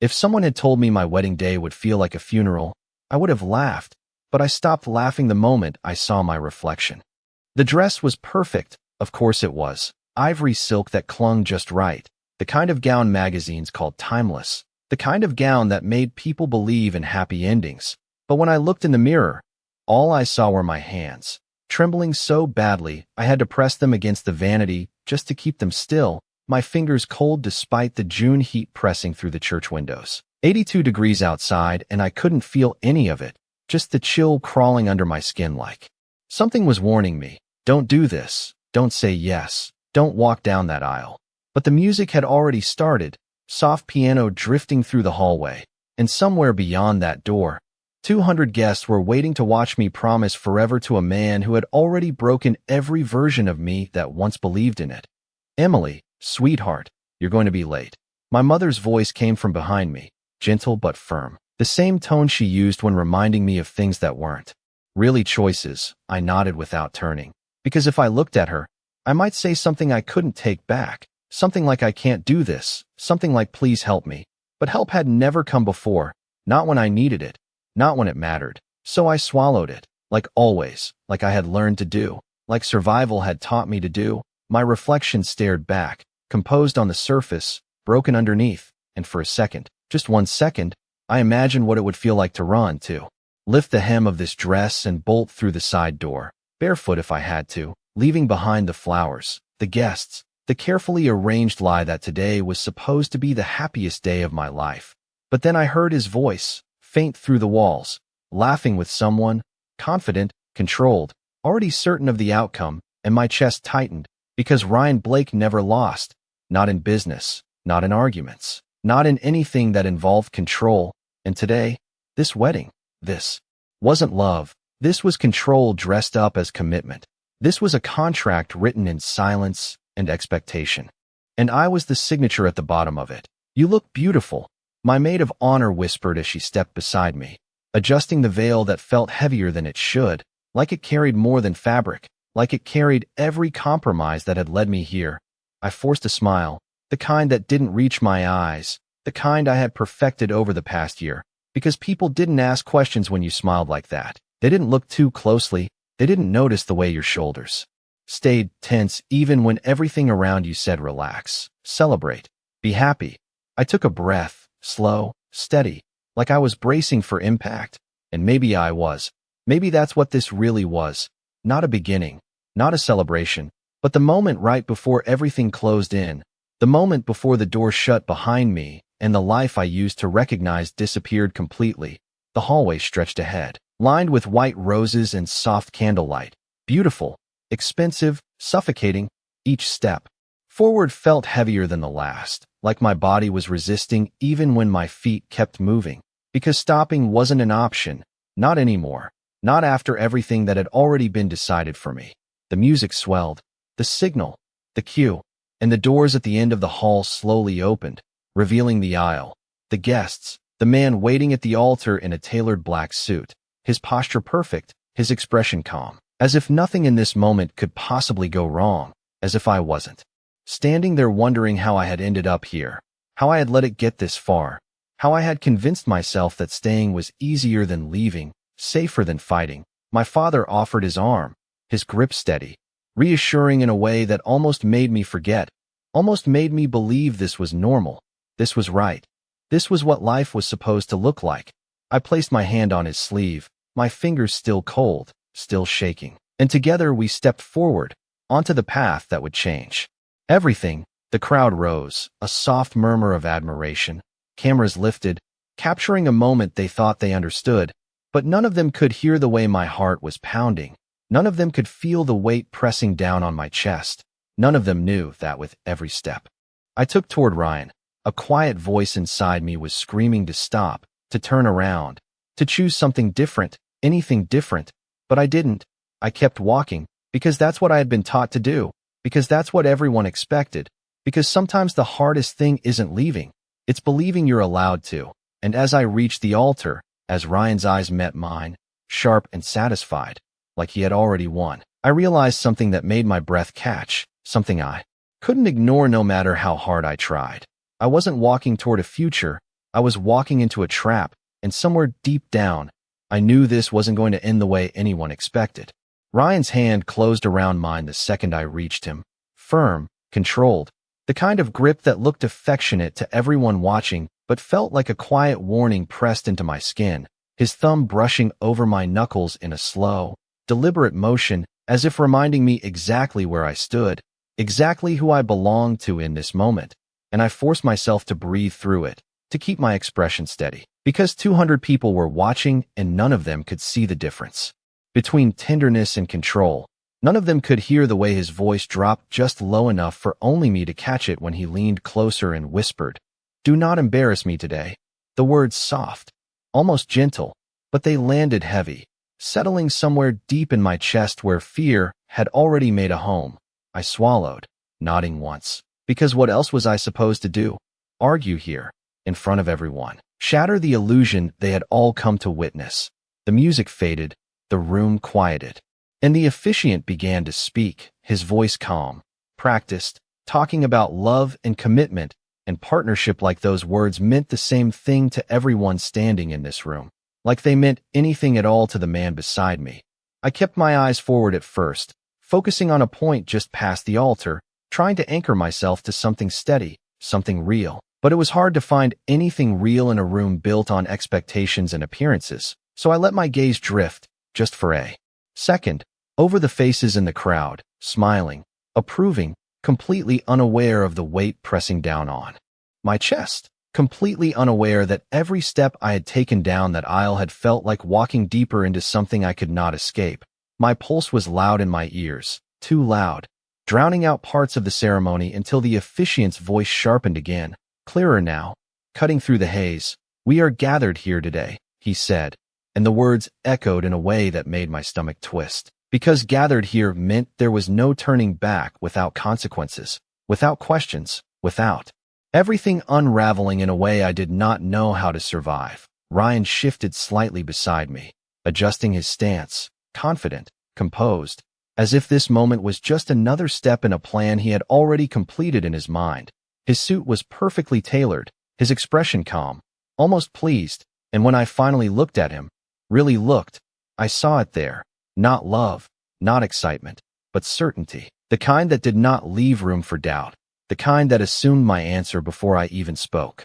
If someone had told me my wedding day would feel like a funeral, I would have laughed, but I stopped laughing the moment I saw my reflection. The dress was perfect, of course it was. Ivory silk that clung just right, the kind of gown magazines called timeless, the kind of gown that made people believe in happy endings. But when I looked in the mirror, all I saw were my hands, trembling so badly I had to press them against the vanity just to keep them still, my fingers cold despite the June heat pressing through the church windows. 82 degrees outside, and I couldn't feel any of it, just the chill crawling under my skin like something was warning me, don't do this, don't say yes, don't walk down that aisle. But the music had already started, soft piano drifting through the hallway, and somewhere beyond that door, 200 guests were waiting to watch me promise forever to a man who had already broken every version of me that once believed in it. Emily, sweetheart, you're going to be late. My mother's voice came from behind me, gentle but firm, the same tone she used when reminding me of things that weren't really choices. I nodded without turning, because if I looked at her, I might say something I couldn't take back, something like I can't do this, something like please help me. But help had never come before, not when I needed it, not when it mattered. So I swallowed it, like always, like I had learned to do, like survival had taught me to do. My reflection stared back, composed on the surface, broken underneath, and for a second, just 1 second, I imagined what it would feel like to run, to lift the hem of this dress and bolt through the side door, barefoot if I had to, leaving behind the flowers, the guests, the carefully arranged lie that today was supposed to be the happiest day of my life. But then I heard his voice, faint through the walls, laughing with someone, confident, controlled, already certain of the outcome, and my chest tightened, because Ryan Blake never lost, not in business, not in arguments, not in anything that involved control. And today, this wedding, this wasn't love. This was control dressed up as commitment. This was a contract written in silence and expectation. And I was the signature at the bottom of it. You look beautiful, my maid of honor whispered as she stepped beside me, adjusting the veil that felt heavier than it should, like it carried more than fabric, like it carried every compromise that had led me here. I forced a smile, the kind that didn't reach my eyes, the kind I had perfected over the past year, because people didn't ask questions when you smiled like that. They didn't look too closely. They didn't notice the way your shoulders stayed tense even when everything around you said relax, celebrate, be happy. I took a breath, slow, steady, like I was bracing for impact. And maybe I was. Maybe that's what this really was. Not a beginning, not a celebration, but the moment right before everything closed in, the moment before the door shut behind me and the life I used to recognize disappeared completely. The hallway stretched ahead, lined with white roses and soft candlelight. Beautiful, expensive, suffocating. Each step forward felt heavier than the last, like my body was resisting even when my feet kept moving. Because stopping wasn't an option, not anymore, not after everything that had already been decided for me. The music swelled, the signal, the cue, and the doors at the end of the hall slowly opened, revealing the aisle, the guests, the man waiting at the altar in a tailored black suit, his posture perfect, his expression calm, as if nothing in this moment could possibly go wrong, as if I wasn't standing there wondering how I had ended up here, how I had let it get this far, how I had convinced myself that staying was easier than leaving, safer than fighting. My father offered his arm, his grip steady, reassuring in a way that almost made me forget, almost made me believe this was normal, this was right, this was what life was supposed to look like. I placed my hand on his sleeve, my fingers still cold, still shaking, and together we stepped forward, onto the path that would change everything. The crowd rose, a soft murmur of admiration, cameras lifted, capturing a moment they thought they understood, but none of them could hear the way my heart was pounding. None of them could feel the weight pressing down on my chest. None of them knew that with every step I took toward Ryan, a quiet voice inside me was screaming to stop, to turn around, to choose something different, anything different. But I didn't. I kept walking, because that's what I had been taught to do, because that's what everyone expected, because sometimes the hardest thing isn't leaving, it's believing you're allowed to. And as I reached the altar, as Ryan's eyes met mine, sharp and satisfied, like he had already won, I realized something that made my breath catch, something I couldn't ignore no matter how hard I tried. I wasn't walking toward a future, I was walking into a trap, and somewhere deep down, I knew this wasn't going to end the way anyone expected. Ryan's hand closed around mine the second I reached him. Firm, controlled, the kind of grip that looked affectionate to everyone watching but felt like a quiet warning pressed into my skin, his thumb brushing over my knuckles in a slow, deliberate motion as if reminding me exactly where I stood, exactly who I belonged to in this moment, and I forced myself to breathe through it, to keep my expression steady, because 200 people were watching and none of them could see the difference between tenderness and control. None of them could hear the way his voice dropped just low enough for only me to catch it when he leaned closer and whispered, "Do not embarrass me today." The words soft, almost gentle, but they landed heavy, settling somewhere deep in my chest where fear had already made a home. I swallowed, nodding once, because what else was I supposed to do? Argue here, in front of everyone, shatter the illusion they had all come to witness. The music faded, the room quieted, and the officiant began to speak, his voice calm, practiced, talking about love and commitment and partnership like those words meant the same thing to everyone standing in this room, like they meant anything at all to the man beside me. I kept my eyes forward at first, focusing on a point just past the altar, trying to anchor myself to something steady, something real. But it was hard to find anything real in a room built on expectations and appearances, so I let my gaze drift, just for a second, over the faces in the crowd, smiling, approving, completely unaware of the weight pressing down on my chest, completely unaware that every step I had taken down that aisle had felt like walking deeper into something I could not escape. My pulse was loud in my ears, too loud, drowning out parts of the ceremony until the officiant's voice sharpened again, clearer now, cutting through the haze. "We are gathered here today," he said, and the words echoed in a way that made my stomach twist. Because gathered here meant there was no turning back without consequences, without questions, without everything unraveling in a way I did not know how to survive. Ryan shifted slightly beside me, adjusting his stance, confident, composed, as if this moment was just another step in a plan he had already completed in his mind. His suit was perfectly tailored, his expression calm, almost pleased, and when I finally looked at him, really looked, I saw it there. Not love, not excitement, but certainty. The kind that did not leave room for doubt. The kind that assumed my answer before I even spoke.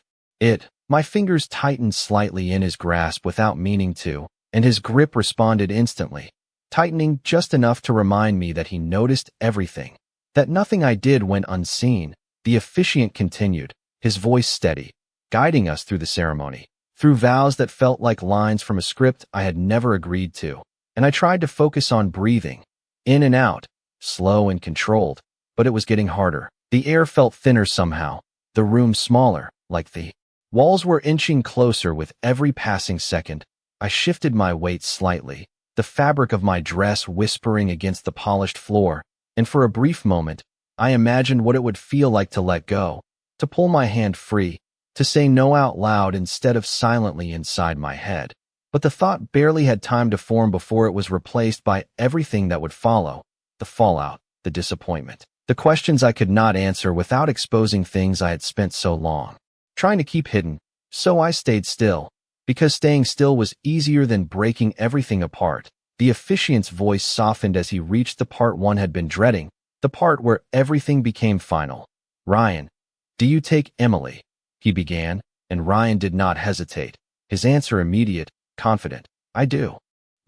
My fingers tightened slightly in his grasp without meaning to, and his grip responded instantly, tightening just enough to remind me that he noticed everything, that nothing I did went unseen. The officiant continued, his voice steady, guiding us through the ceremony, through vows that felt like lines from a script I had never agreed to. And I tried to focus on breathing, in and out, slow and controlled, but it was getting harder. The air felt thinner somehow, the room smaller, like the walls were inching closer with every passing second. I shifted my weight slightly, the fabric of my dress whispering against the polished floor, and for a brief moment, I imagined what it would feel like to let go, to pull my hand free, to say no out loud instead of silently inside my head. But the thought barely had time to form before it was replaced by everything that would follow, the fallout, the disappointment, the questions I could not answer without exposing things I had spent so long trying to keep hidden. So I stayed still, because staying still was easier than breaking everything apart. The officiant's voice softened as he reached the part one had been dreading, the part where everything became final. "Ryan, do you take Emily?" he began, and Ryan did not hesitate, his answer immediate, confident. "I do."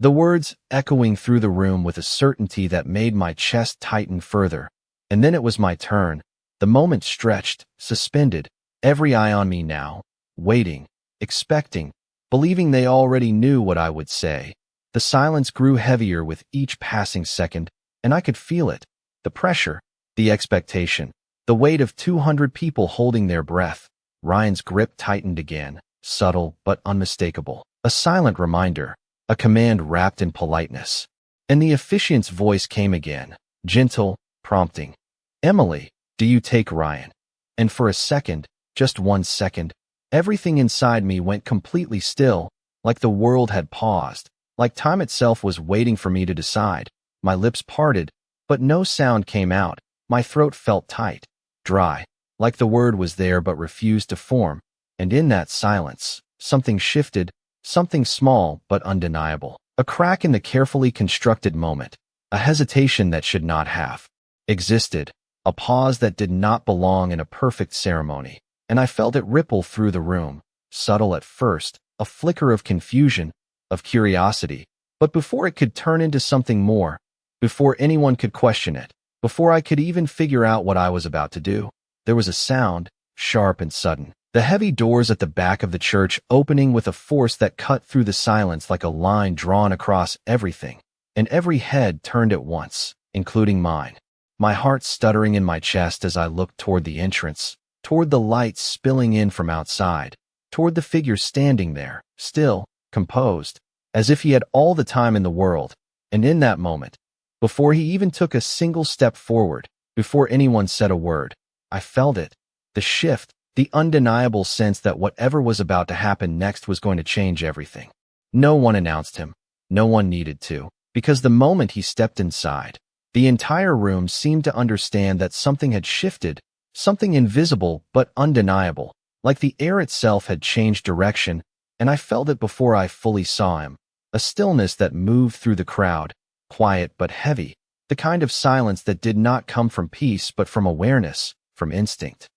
The words echoing through the room with a certainty that made my chest tighten further. And then it was my turn. The moment stretched, suspended, every eye on me now, waiting, expecting, believing they already knew what I would say. The silence grew heavier with each passing second, and I could feel it. The pressure, the expectation, the weight of 200 people holding their breath. Ryan's grip tightened again, subtle but unmistakable. A silent reminder, a command wrapped in politeness. And the officiant's voice came again, gentle, prompting. "Emily, do you take Ryan?" And for a second, just 1 second, everything inside me went completely still, like the world had paused, like time itself was waiting for me to decide. My lips parted, but no sound came out. My throat felt tight, dry, like the word was there but refused to form. And in that silence, something shifted, something small but undeniable. A crack in the carefully constructed moment, a hesitation that should not have existed, a pause that did not belong in a perfect ceremony. And I felt it ripple through the room, subtle at first, a flicker of confusion, of curiosity, but before it could turn into something more, before anyone could question it, before I could even figure out what I was about to do, there was a sound, sharp and sudden. The heavy doors at the back of the church opening with a force that cut through the silence like a line drawn across everything, and every head turned at once, including mine. My heart stuttering in my chest as I looked toward the entrance, toward the light spilling in from outside, toward the figure standing there, still, composed, as if he had all the time in the world. And in that moment, before he even took a single step forward, before anyone said a word, I felt it, the shift, the undeniable sense that whatever was about to happen next was going to change everything. No one announced him. No one needed to, because the moment he stepped inside, the entire room seemed to understand that something had shifted, something invisible but undeniable, like the air itself had changed direction, and I felt it before I fully saw him. A stillness that moved through the crowd, quiet but heavy, the kind of silence that did not come from peace but from awareness, from instinct.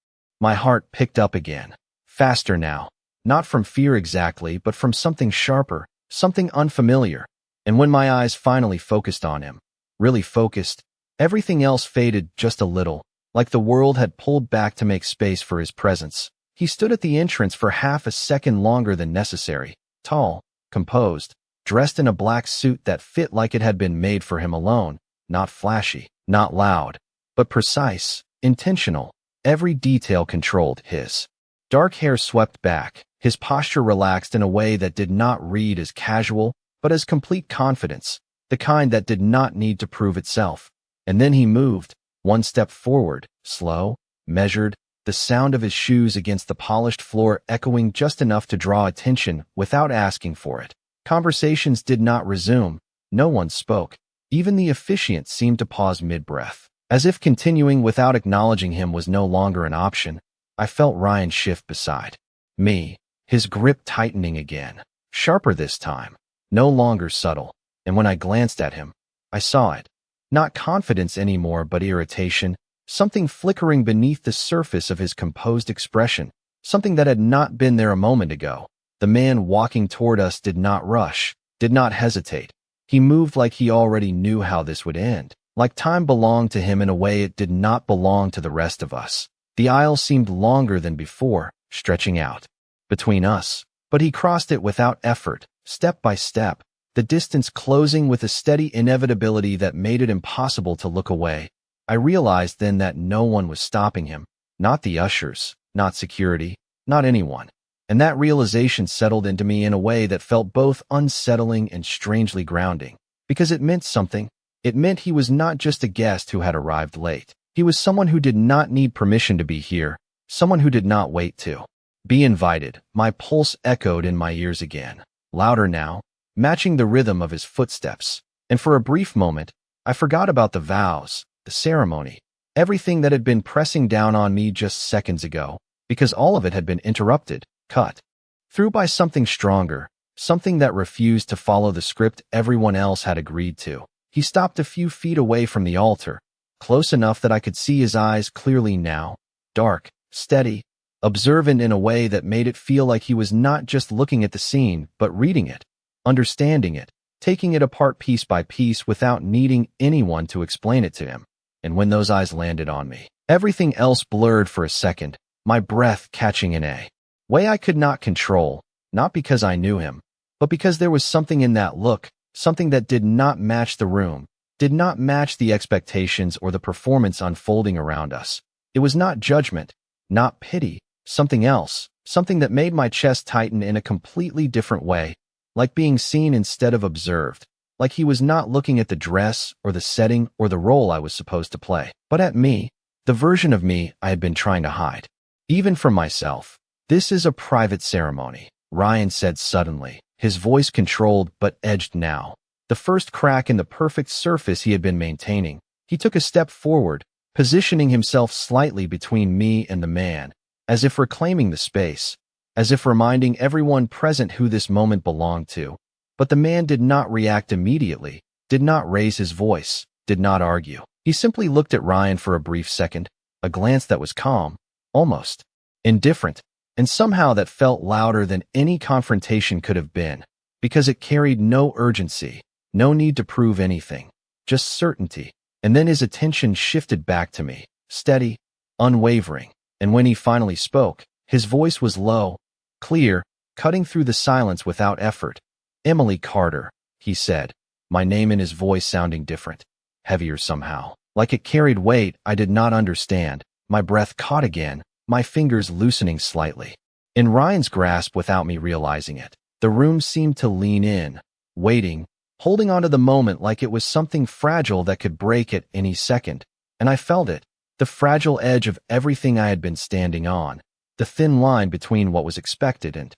My heart picked up again, faster now, not from fear exactly, but from something sharper, something unfamiliar. And when my eyes finally focused on him, really focused, everything else faded just a little, like the world had pulled back to make space for his presence. He stood at the entrance for half a second longer than necessary, tall, composed, dressed in a black suit that fit like it had been made for him alone, not flashy, not loud, but precise, intentional. Every detail controlled. His dark hair swept back, his posture relaxed in a way that did not read as casual, but as complete confidence, the kind that did not need to prove itself. And then he moved, one step forward, slow, measured, the sound of his shoes against the polished floor echoing just enough to draw attention without asking for it. Conversations did not resume. No one spoke. Even the officiant seemed to pause mid-breath. As if continuing without acknowledging him was no longer an option, I felt Ryan shift beside me, his grip tightening again, sharper this time, no longer subtle. And when I glanced at him, I saw it. Not confidence anymore, but irritation, something flickering beneath the surface of his composed expression, something that had not been there a moment ago. The man walking toward us did not rush, did not hesitate. He moved like he already knew how this would end. Like time belonged to him in a way it did not belong to the rest of us. The aisle seemed longer than before, stretching out between us, but he crossed it without effort, step by step, the distance closing with a steady inevitability that made it impossible to look away. I realized then that no one was stopping him, not the ushers, not security, not anyone. And that realization settled into me in a way that felt both unsettling and strangely grounding, because it meant something. It meant he was not just a guest who had arrived late. He was someone who did not need permission to be here, someone who did not wait to be invited. My pulse echoed in my ears again, louder now, matching the rhythm of his footsteps. And for a brief moment, I forgot about the vows, the ceremony, everything that had been pressing down on me just seconds ago, because all of it had been interrupted, cut through by something stronger, something that refused to follow the script everyone else had agreed to. He stopped a few feet away from the altar, close enough that I could see his eyes clearly now, dark, steady, observant in a way that made it feel like he was not just looking at the scene, but reading it, understanding it, taking it apart piece by piece without needing anyone to explain it to him. And when those eyes landed on me, everything else blurred for a second, my breath catching in a way I could not control, not because I knew him, but because there was something in that look, something that did not match the room, did not match the expectations or the performance unfolding around us. It was not judgment, not pity, something else, something that made my chest tighten in a completely different way, like being seen instead of observed, like he was not looking at the dress or the setting or the role I was supposed to play, but at me, the version of me I had been trying to hide, even from myself. "This is a private ceremony," Ryan said suddenly, his voice controlled but edged now. The first crack in the perfect surface he had been maintaining. He took a step forward, positioning himself slightly between me and the man, as if reclaiming the space. as if reminding everyone present who this moment belonged to. But the man did not react immediately, did not raise his voice, did not argue. He simply looked at Ryan for a brief second, a glance that was calm, almost indifferent, and somehow that felt louder than any confrontation could have been, because it carried no urgency, no need to prove anything, just certainty. And then his attention shifted back to me, steady, unwavering, and when he finally spoke, his voice was low, clear, cutting through the silence without effort. "Emily Carter," he said, my name in his voice sounding different, heavier somehow, like it carried weight I did not understand. My breath caught again, my fingers loosening slightly. In Ryan's grasp without me realizing it, the room seemed to lean in, waiting, holding onto the moment like it was something fragile that could break at any second. And I felt it, the fragile edge of everything I had been standing on, the thin line between what was expected and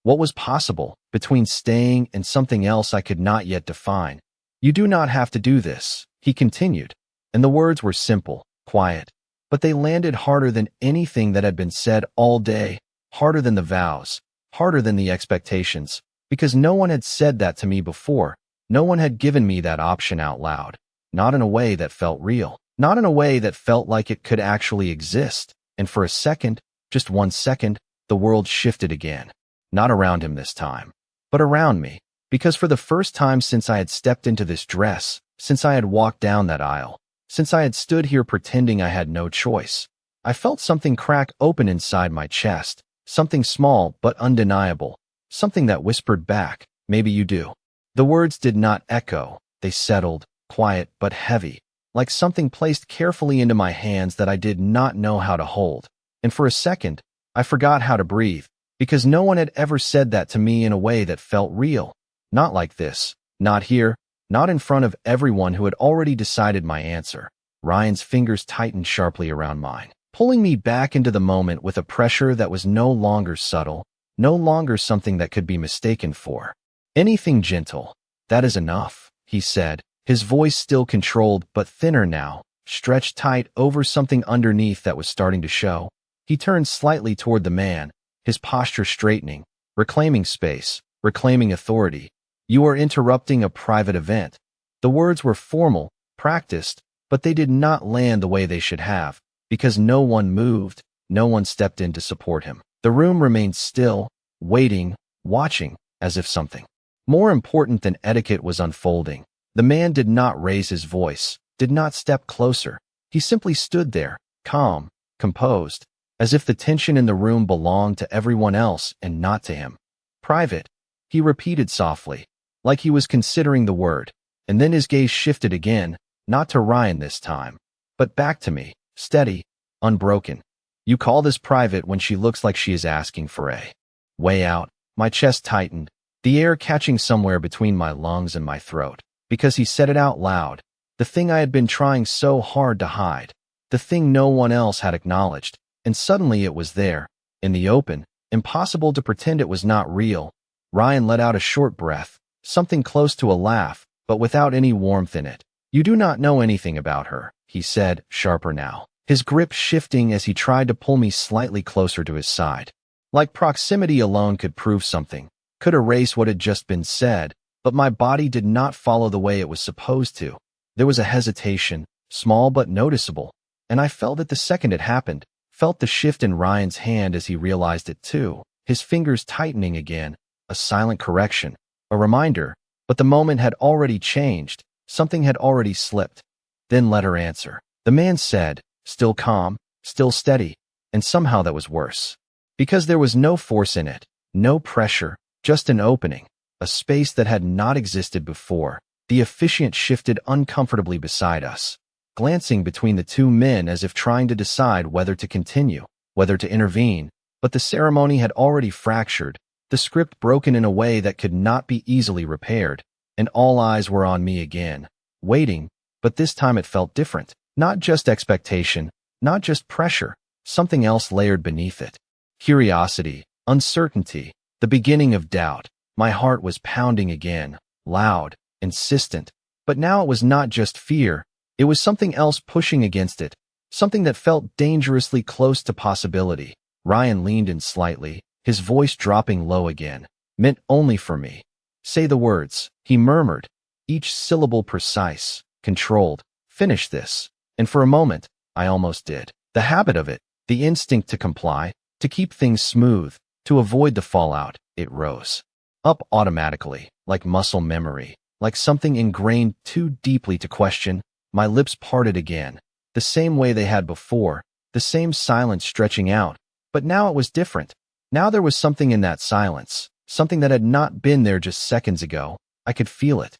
what was possible, between staying and something else I could not yet define. "You do not have to do this," he continued, and the words were simple, quiet, but they landed harder than anything that had been said all day, harder than the vows, harder than the expectations, because no one had said that to me before. No one had given me that option out loud, not in a way that felt real, not in a way that felt like it could actually exist. And for a second, just 1 second, the world shifted again. Not around him this time, but around me, because for the first time since I had stepped into this dress, since I had walked down that aisle, since I had stood here pretending I had no choice, I felt something crack open inside my chest, something small but undeniable, something that whispered back, "Maybe you do." The words did not echo, they settled, quiet but heavy, like something placed carefully into my hands that I did not know how to hold. And for a second, I forgot how to breathe, because no one had ever said that to me in a way that felt real. Not like this, not here, not in front of everyone who had already decided my answer. Ryan's fingers tightened sharply around mine, pulling me back into the moment with a pressure that was no longer subtle, no longer something that could be mistaken for anything gentle. "That is enough," he said, his voice still controlled but thinner now, stretched tight over something underneath that was starting to show. He turned slightly toward the man, his posture straightening, reclaiming space, reclaiming authority. "You are interrupting a private event." The words were formal, practiced, but they did not land the way they should have, because no one moved, no one stepped in to support him. The room remained still, waiting, watching, as if something more important than etiquette was unfolding. The man did not raise his voice, did not step closer. He simply stood there, calm, composed, as if the tension in the room belonged to everyone else and not to him. "Private," he repeated softly, like he was considering the word, and then his gaze shifted again, not to Ryan this time, but back to me, steady, unbroken. "You call this private when she looks like she is asking for a way out." My chest tightened, the air catching somewhere between my lungs and my throat, because he said it out loud, the thing I had been trying so hard to hide, the thing no one else had acknowledged, and suddenly it was there, in the open, impossible to pretend it was not real. Ryan let out a short breath, something close to a laugh, but without any warmth in it. "You do not know anything about her," he said, sharper now, his grip shifting as he tried to pull me slightly closer to his side. Like proximity alone could prove something, could erase what had just been said, but my body did not follow the way it was supposed to. There was a hesitation, small but noticeable, and I felt it the second it happened, felt the shift in Ryan's hand as he realized it too, his fingers tightening again, a silent correction, a reminder, but the moment had already changed, something had already slipped. "Then let her answer," the man said, still calm, still steady, and somehow that was worse. Because there was no force in it, no pressure, just an opening, a space that had not existed before. The officiant shifted uncomfortably beside us, glancing between the two men as if trying to decide whether to continue, whether to intervene, but the ceremony had already fractured, the script broken in a way that could not be easily repaired, and all eyes were on me again, waiting, but this time it felt different. Not just expectation, not just pressure, something else layered beneath it. Curiosity, uncertainty, the beginning of doubt. My heart was pounding again, loud, insistent, but now it was not just fear, it was something else pushing against it, something that felt dangerously close to possibility. Ryan leaned in slightly, his voice dropping low again. Meant only for me. Say the words, he murmured, each syllable precise, controlled. Finish this. And for a moment, I almost did. The habit of it, the instinct to comply, to keep things smooth, to avoid the fallout, it rose up automatically, like muscle memory, like something ingrained too deeply to question. My lips parted again, the same way they had before, the same silence stretching out. But now it was different. Now there was something in that silence, something that had not been there just seconds ago. I could feel it.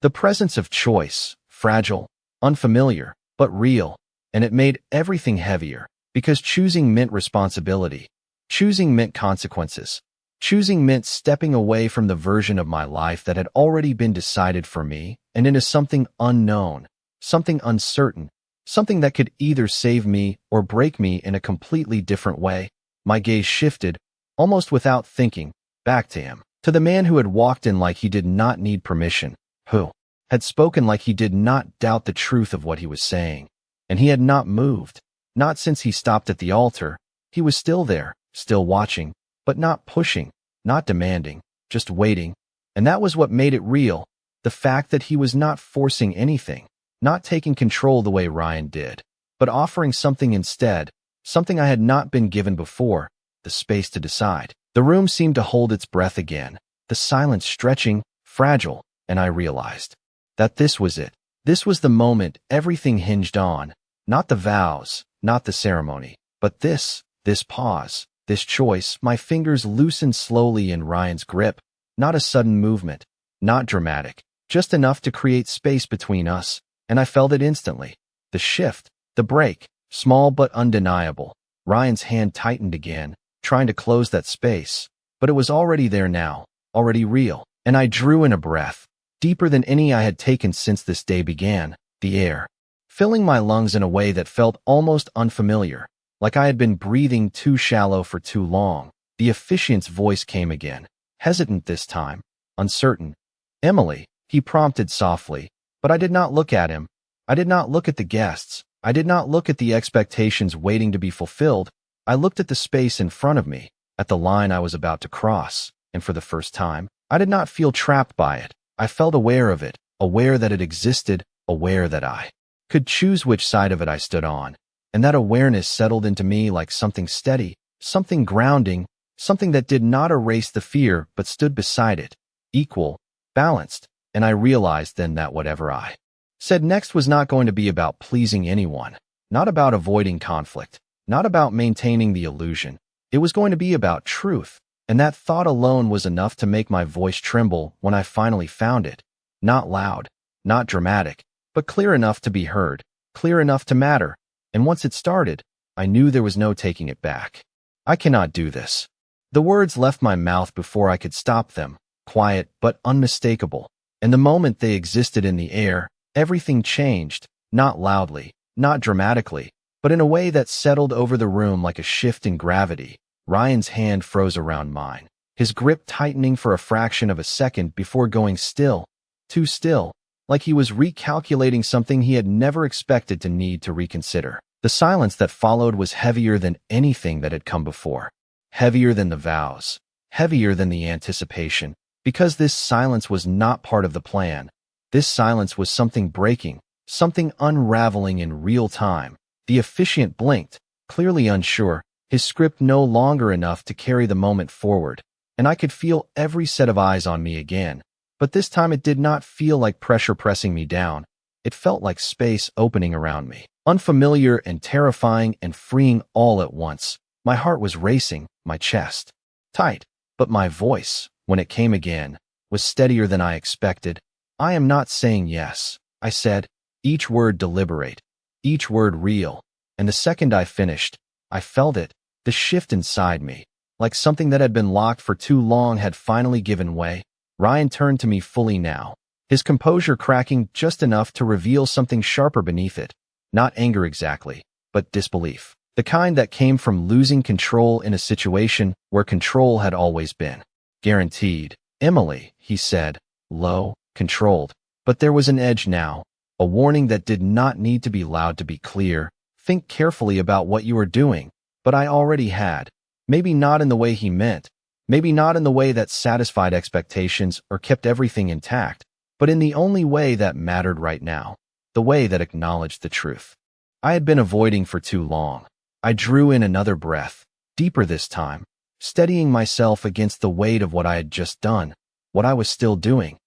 The presence of choice, fragile, unfamiliar, but real, and it made everything heavier, because choosing meant responsibility. Choosing meant consequences. Choosing meant stepping away from the version of my life that had already been decided for me and into something unknown, something uncertain, something that could either save me or break me in a completely different way. My gaze shifted, almost without thinking, back to him, to the man who had walked in like he did not need permission, who had spoken like he did not doubt the truth of what he was saying. And he had not moved, not since he stopped at the altar. He was still there, still watching, but not pushing, not demanding, just waiting. And that was what made it real, the fact that he was not forcing anything, not taking control the way Ryan did, but offering something instead, something I had not been given before, the space to decide. The room seemed to hold its breath again, the silence stretching, fragile, and I realized that this was it. This was the moment everything hinged on, not the vows, not the ceremony, but this pause, this choice. My fingers loosened slowly in Ryan's grip, not a sudden movement, not dramatic, just enough to create space between us, and I felt it instantly. The shift, the break, small but undeniable. Ryan's hand tightened again, trying to close that space, but it was already there now, already real, and I drew in a breath, deeper than any I had taken since this day began, the air filling my lungs in a way that felt almost unfamiliar, like I had been breathing too shallow for too long. The officiant's voice came again, hesitant this time, uncertain. "Emily," he prompted softly, but I did not look at him. I did not look at the guests. I did not look at the expectations waiting to be fulfilled. I looked at the space in front of me, at the line I was about to cross, and for the first time, I did not feel trapped by it. I felt aware of it, aware that it existed, aware that I could choose which side of it I stood on. And that awareness settled into me like something steady, something grounding, something that did not erase the fear but stood beside it, equal, balanced. And I realized then that whatever I said next was not going to be about pleasing anyone, not about avoiding conflict, not about maintaining the illusion. It was going to be about truth, and that thought alone was enough to make my voice tremble when I finally found it. Not loud, not dramatic, but clear enough to be heard, clear enough to matter. And once it started, I knew there was no taking it back. "I cannot do this." The words left my mouth before I could stop them, quiet but unmistakable. And the moment they existed in the air, everything changed, not loudly, not dramatically, but in a way that settled over the room like a shift in gravity. Ryan's hand froze around mine, his grip tightening for a fraction of a second before going still, too still, like he was recalculating something he had never expected to need to reconsider. The silence that followed was heavier than anything that had come before, heavier than the vows, heavier than the anticipation, because this silence was not part of the plan. This silence was something breaking, something unraveling in real time. The officiant blinked, clearly unsure, his script no longer enough to carry the moment forward, and I could feel every set of eyes on me again. But this time it did not feel like pressure pressing me down. It felt like space opening around me, unfamiliar and terrifying and freeing all at once. My heart was racing, my chest tight, but my voice, when it came again, was steadier than I expected. "I am not saying yes," I said, each word deliberate, each word real. And the second I finished, I felt it, the shift inside me, like something that had been locked for too long had finally given way. Ryan turned to me fully now, his composure cracking just enough to reveal something sharper beneath it. Not anger exactly, but disbelief. The kind that came from losing control in a situation where control had always been guaranteed. "Emily," he said, low, controlled. But there was an edge now, a warning that did not need to be loud to be clear. "Think carefully about what you are doing." But I already had. Maybe not in the way he meant, maybe not in the way that satisfied expectations or kept everything intact, but in the only way that mattered right now, the way that acknowledged the truth. I had been avoiding for too long. I drew in another breath, deeper this time, steadying myself against the weight of what I had just done, what I was still doing.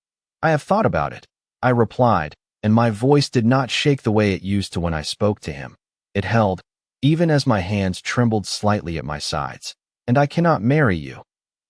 I have thought about it, I replied, and my voice did not shake the way it used to when I spoke to him. It held, even as my hands trembled slightly at my sides. And I cannot marry you.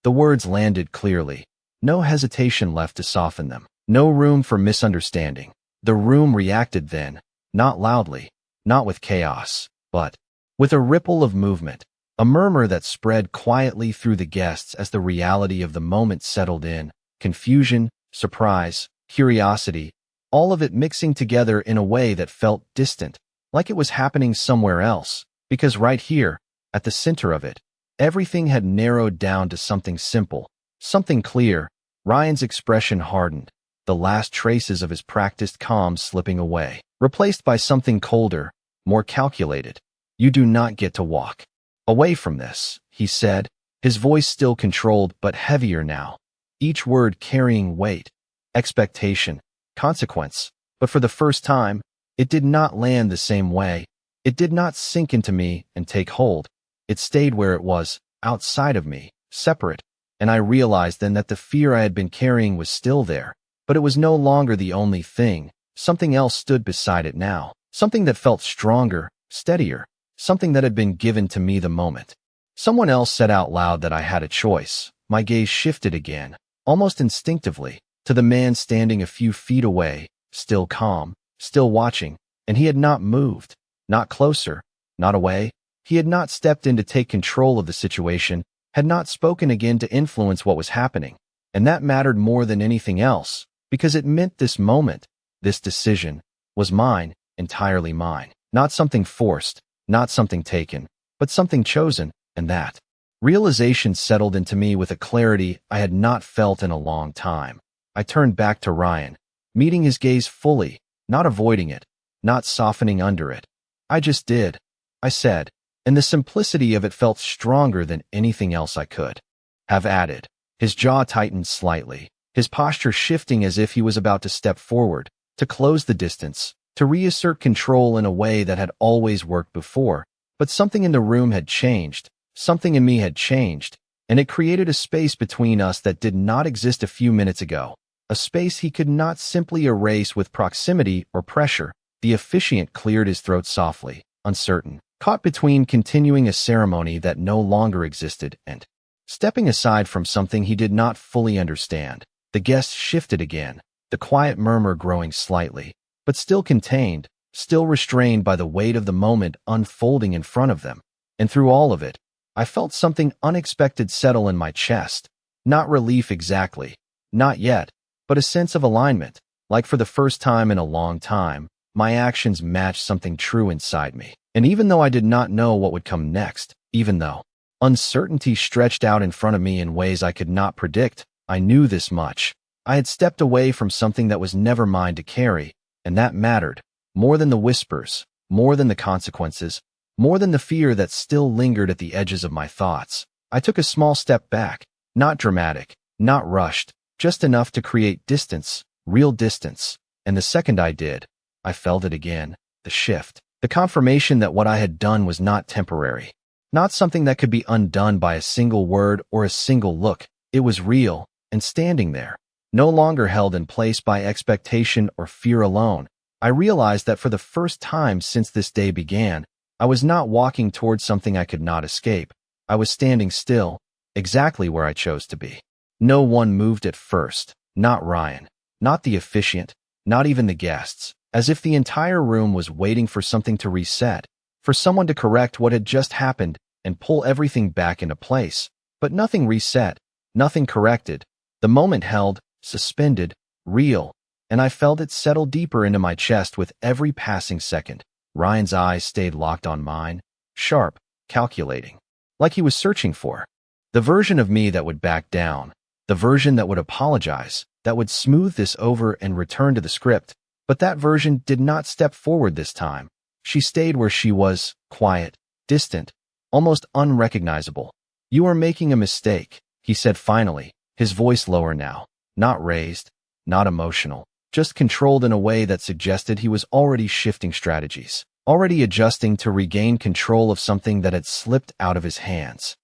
The words landed clearly, no hesitation left to soften them, no room for misunderstanding. The room reacted then, not loudly, not with chaos, but with a ripple of movement, a murmur that spread quietly through the guests as the reality of the moment settled in, confusion, surprise, curiosity, all of it mixing together in a way that felt distant, like it was happening somewhere else, because right here, at the center of it, everything had narrowed down to something simple, something clear. Ryan's expression hardened, the last traces of his practiced calm slipping away, replaced by something colder, more calculated. You do not get to walk away from this, he said, his voice still controlled but heavier now, each word carrying weight, expectation, consequence. But for the first time, it did not land the same way. It did not sink into me and take hold. It stayed where it was, outside of me, separate, and I realized then that the fear I had been carrying was still there, but it was no longer the only thing. Something else stood beside it now, something that felt stronger, steadier, something that had been given to me the moment. Someone else said out loud that I had a choice. My gaze shifted again, almost instinctively, to the man standing a few feet away, still calm, still watching, and he had not moved, not closer, not away. He had not stepped in to take control of the situation, had not spoken again to influence what was happening, and that mattered more than anything else, because it meant this moment, this decision, was mine, entirely mine, not something forced, not something taken, but something chosen, and that realization settled into me with a clarity I had not felt in a long time. I turned back to Ryan, meeting his gaze fully, not avoiding it, not softening under it. I just did, I said, and the simplicity of it felt stronger than anything else I could have added. His jaw tightened slightly, his posture shifting as if he was about to step forward, to close the distance, to reassert control in a way that had always worked before. But something in the room had changed, something in me had changed, and it created a space between us that did not exist a few minutes ago, a space he could not simply erase with proximity or pressure. The officiant cleared his throat softly, uncertain, caught between continuing a ceremony that no longer existed and stepping aside from something he did not fully understand. The guests shifted again, the quiet murmur growing slightly, but still contained, still restrained by the weight of the moment unfolding in front of them. And through all of it, I felt something unexpected settle in my chest. Not relief exactly, not yet, but a sense of alignment, like for the first time in a long time, my actions matched something true inside me. And even though I did not know what would come next, even though uncertainty stretched out in front of me in ways I could not predict, I knew this much. I had stepped away from something that was never mine to carry, and that mattered, more than the whispers, more than the consequences, more than the fear that still lingered at the edges of my thoughts. I took a small step back, not dramatic, not rushed, just enough to create distance, real distance. And the second I did, I felt it again, the shift. The confirmation that what I had done was not temporary, not something that could be undone by a single word or a single look. It was real, and standing there, no longer held in place by expectation or fear alone. I realized that for the first time since this day began, I was not walking towards something I could not escape. I was standing still, exactly where I chose to be. No one moved at first, not Ryan, not the officiant, not even the guests. As if the entire room was waiting for something to reset, for someone to correct what had just happened and pull everything back into place. But nothing reset, nothing corrected. The moment held, suspended, real, and I felt it settle deeper into my chest with every passing second. Ryan's eyes stayed locked on mine, sharp, calculating, like he was searching for the version of me that would back down, the version that would apologize, that would smooth this over and return to the script. But that version did not step forward this time. She stayed where she was, quiet, distant, almost unrecognizable. "You are making a mistake," he said finally, his voice lower now, not raised, not emotional, just controlled in a way that suggested he was already shifting strategies, already adjusting to regain control of something that had slipped out of his hands.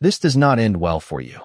"This does not end well for you."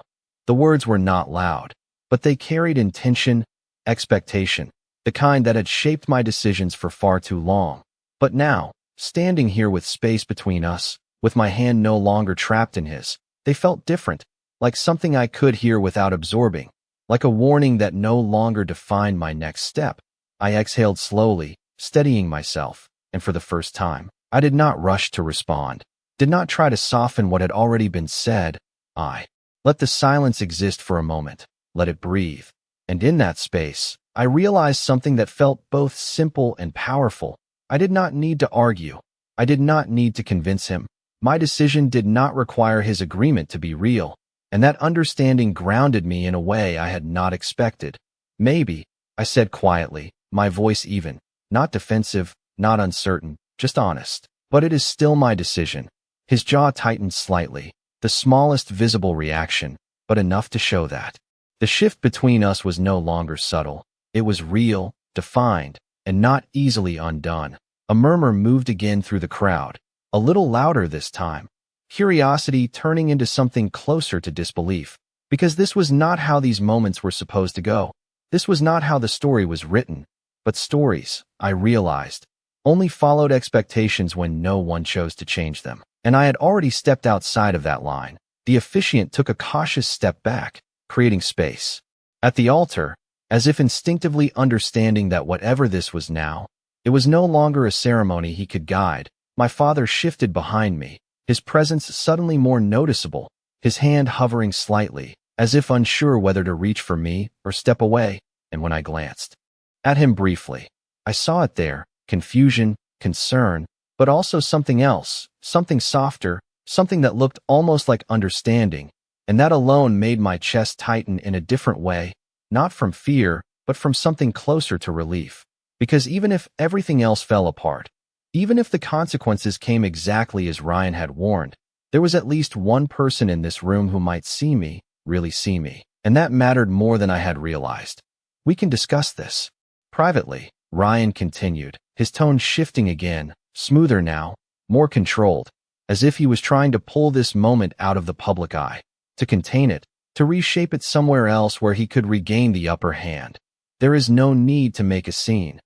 The words were not loud, but they carried intention, expectation, the kind that had shaped my decisions for far too long. But now, standing here with space between us, with my hand no longer trapped in his, they felt different, like something I could hear without absorbing, like a warning that no longer defined my next step. I exhaled slowly, steadying myself, and for the first time, I did not rush to respond, did not try to soften what had already been said. I let the silence exist for a moment, let it breathe. And in that space, I realized something that felt both simple and powerful. I did not need to argue. I did not need to convince him. My decision did not require his agreement to be real, and that understanding grounded me in a way I had not expected. "Maybe," I said quietly, my voice even, not defensive, not uncertain, just honest. "But it is still my decision." His jaw tightened slightly, the smallest visible reaction, but enough to show that. The shift between us was no longer subtle. It was real, defined, and not easily undone. A murmur moved again through the crowd, a little louder this time, curiosity turning into something closer to disbelief, because this was not how these moments were supposed to go. This was not how the story was written. But stories, I realized, only followed expectations when no one chose to change them. And I had already stepped outside of that line. The officiant took a cautious step back, creating space. At the altar, as if instinctively understanding that whatever this was now, it was no longer a ceremony he could guide, my father shifted behind me, his presence suddenly more noticeable, his hand hovering slightly, as if unsure whether to reach for me or step away. And when I glanced at him briefly, I saw it there, confusion, concern, but also something else, something softer, something that looked almost like understanding, and that alone made my chest tighten in a different way, not from fear, but from something closer to relief. Because even if everything else fell apart, even if the consequences came exactly as Ryan had warned, there was at least one person in this room who might see me, really see me, and that mattered more than I had realized. "We can discuss this privately," Ryan continued, his tone shifting again, smoother now, more controlled, as if he was trying to pull this moment out of the public eye, to contain it, to reshape it somewhere else where he could regain the upper hand. "There is no need to make a scene."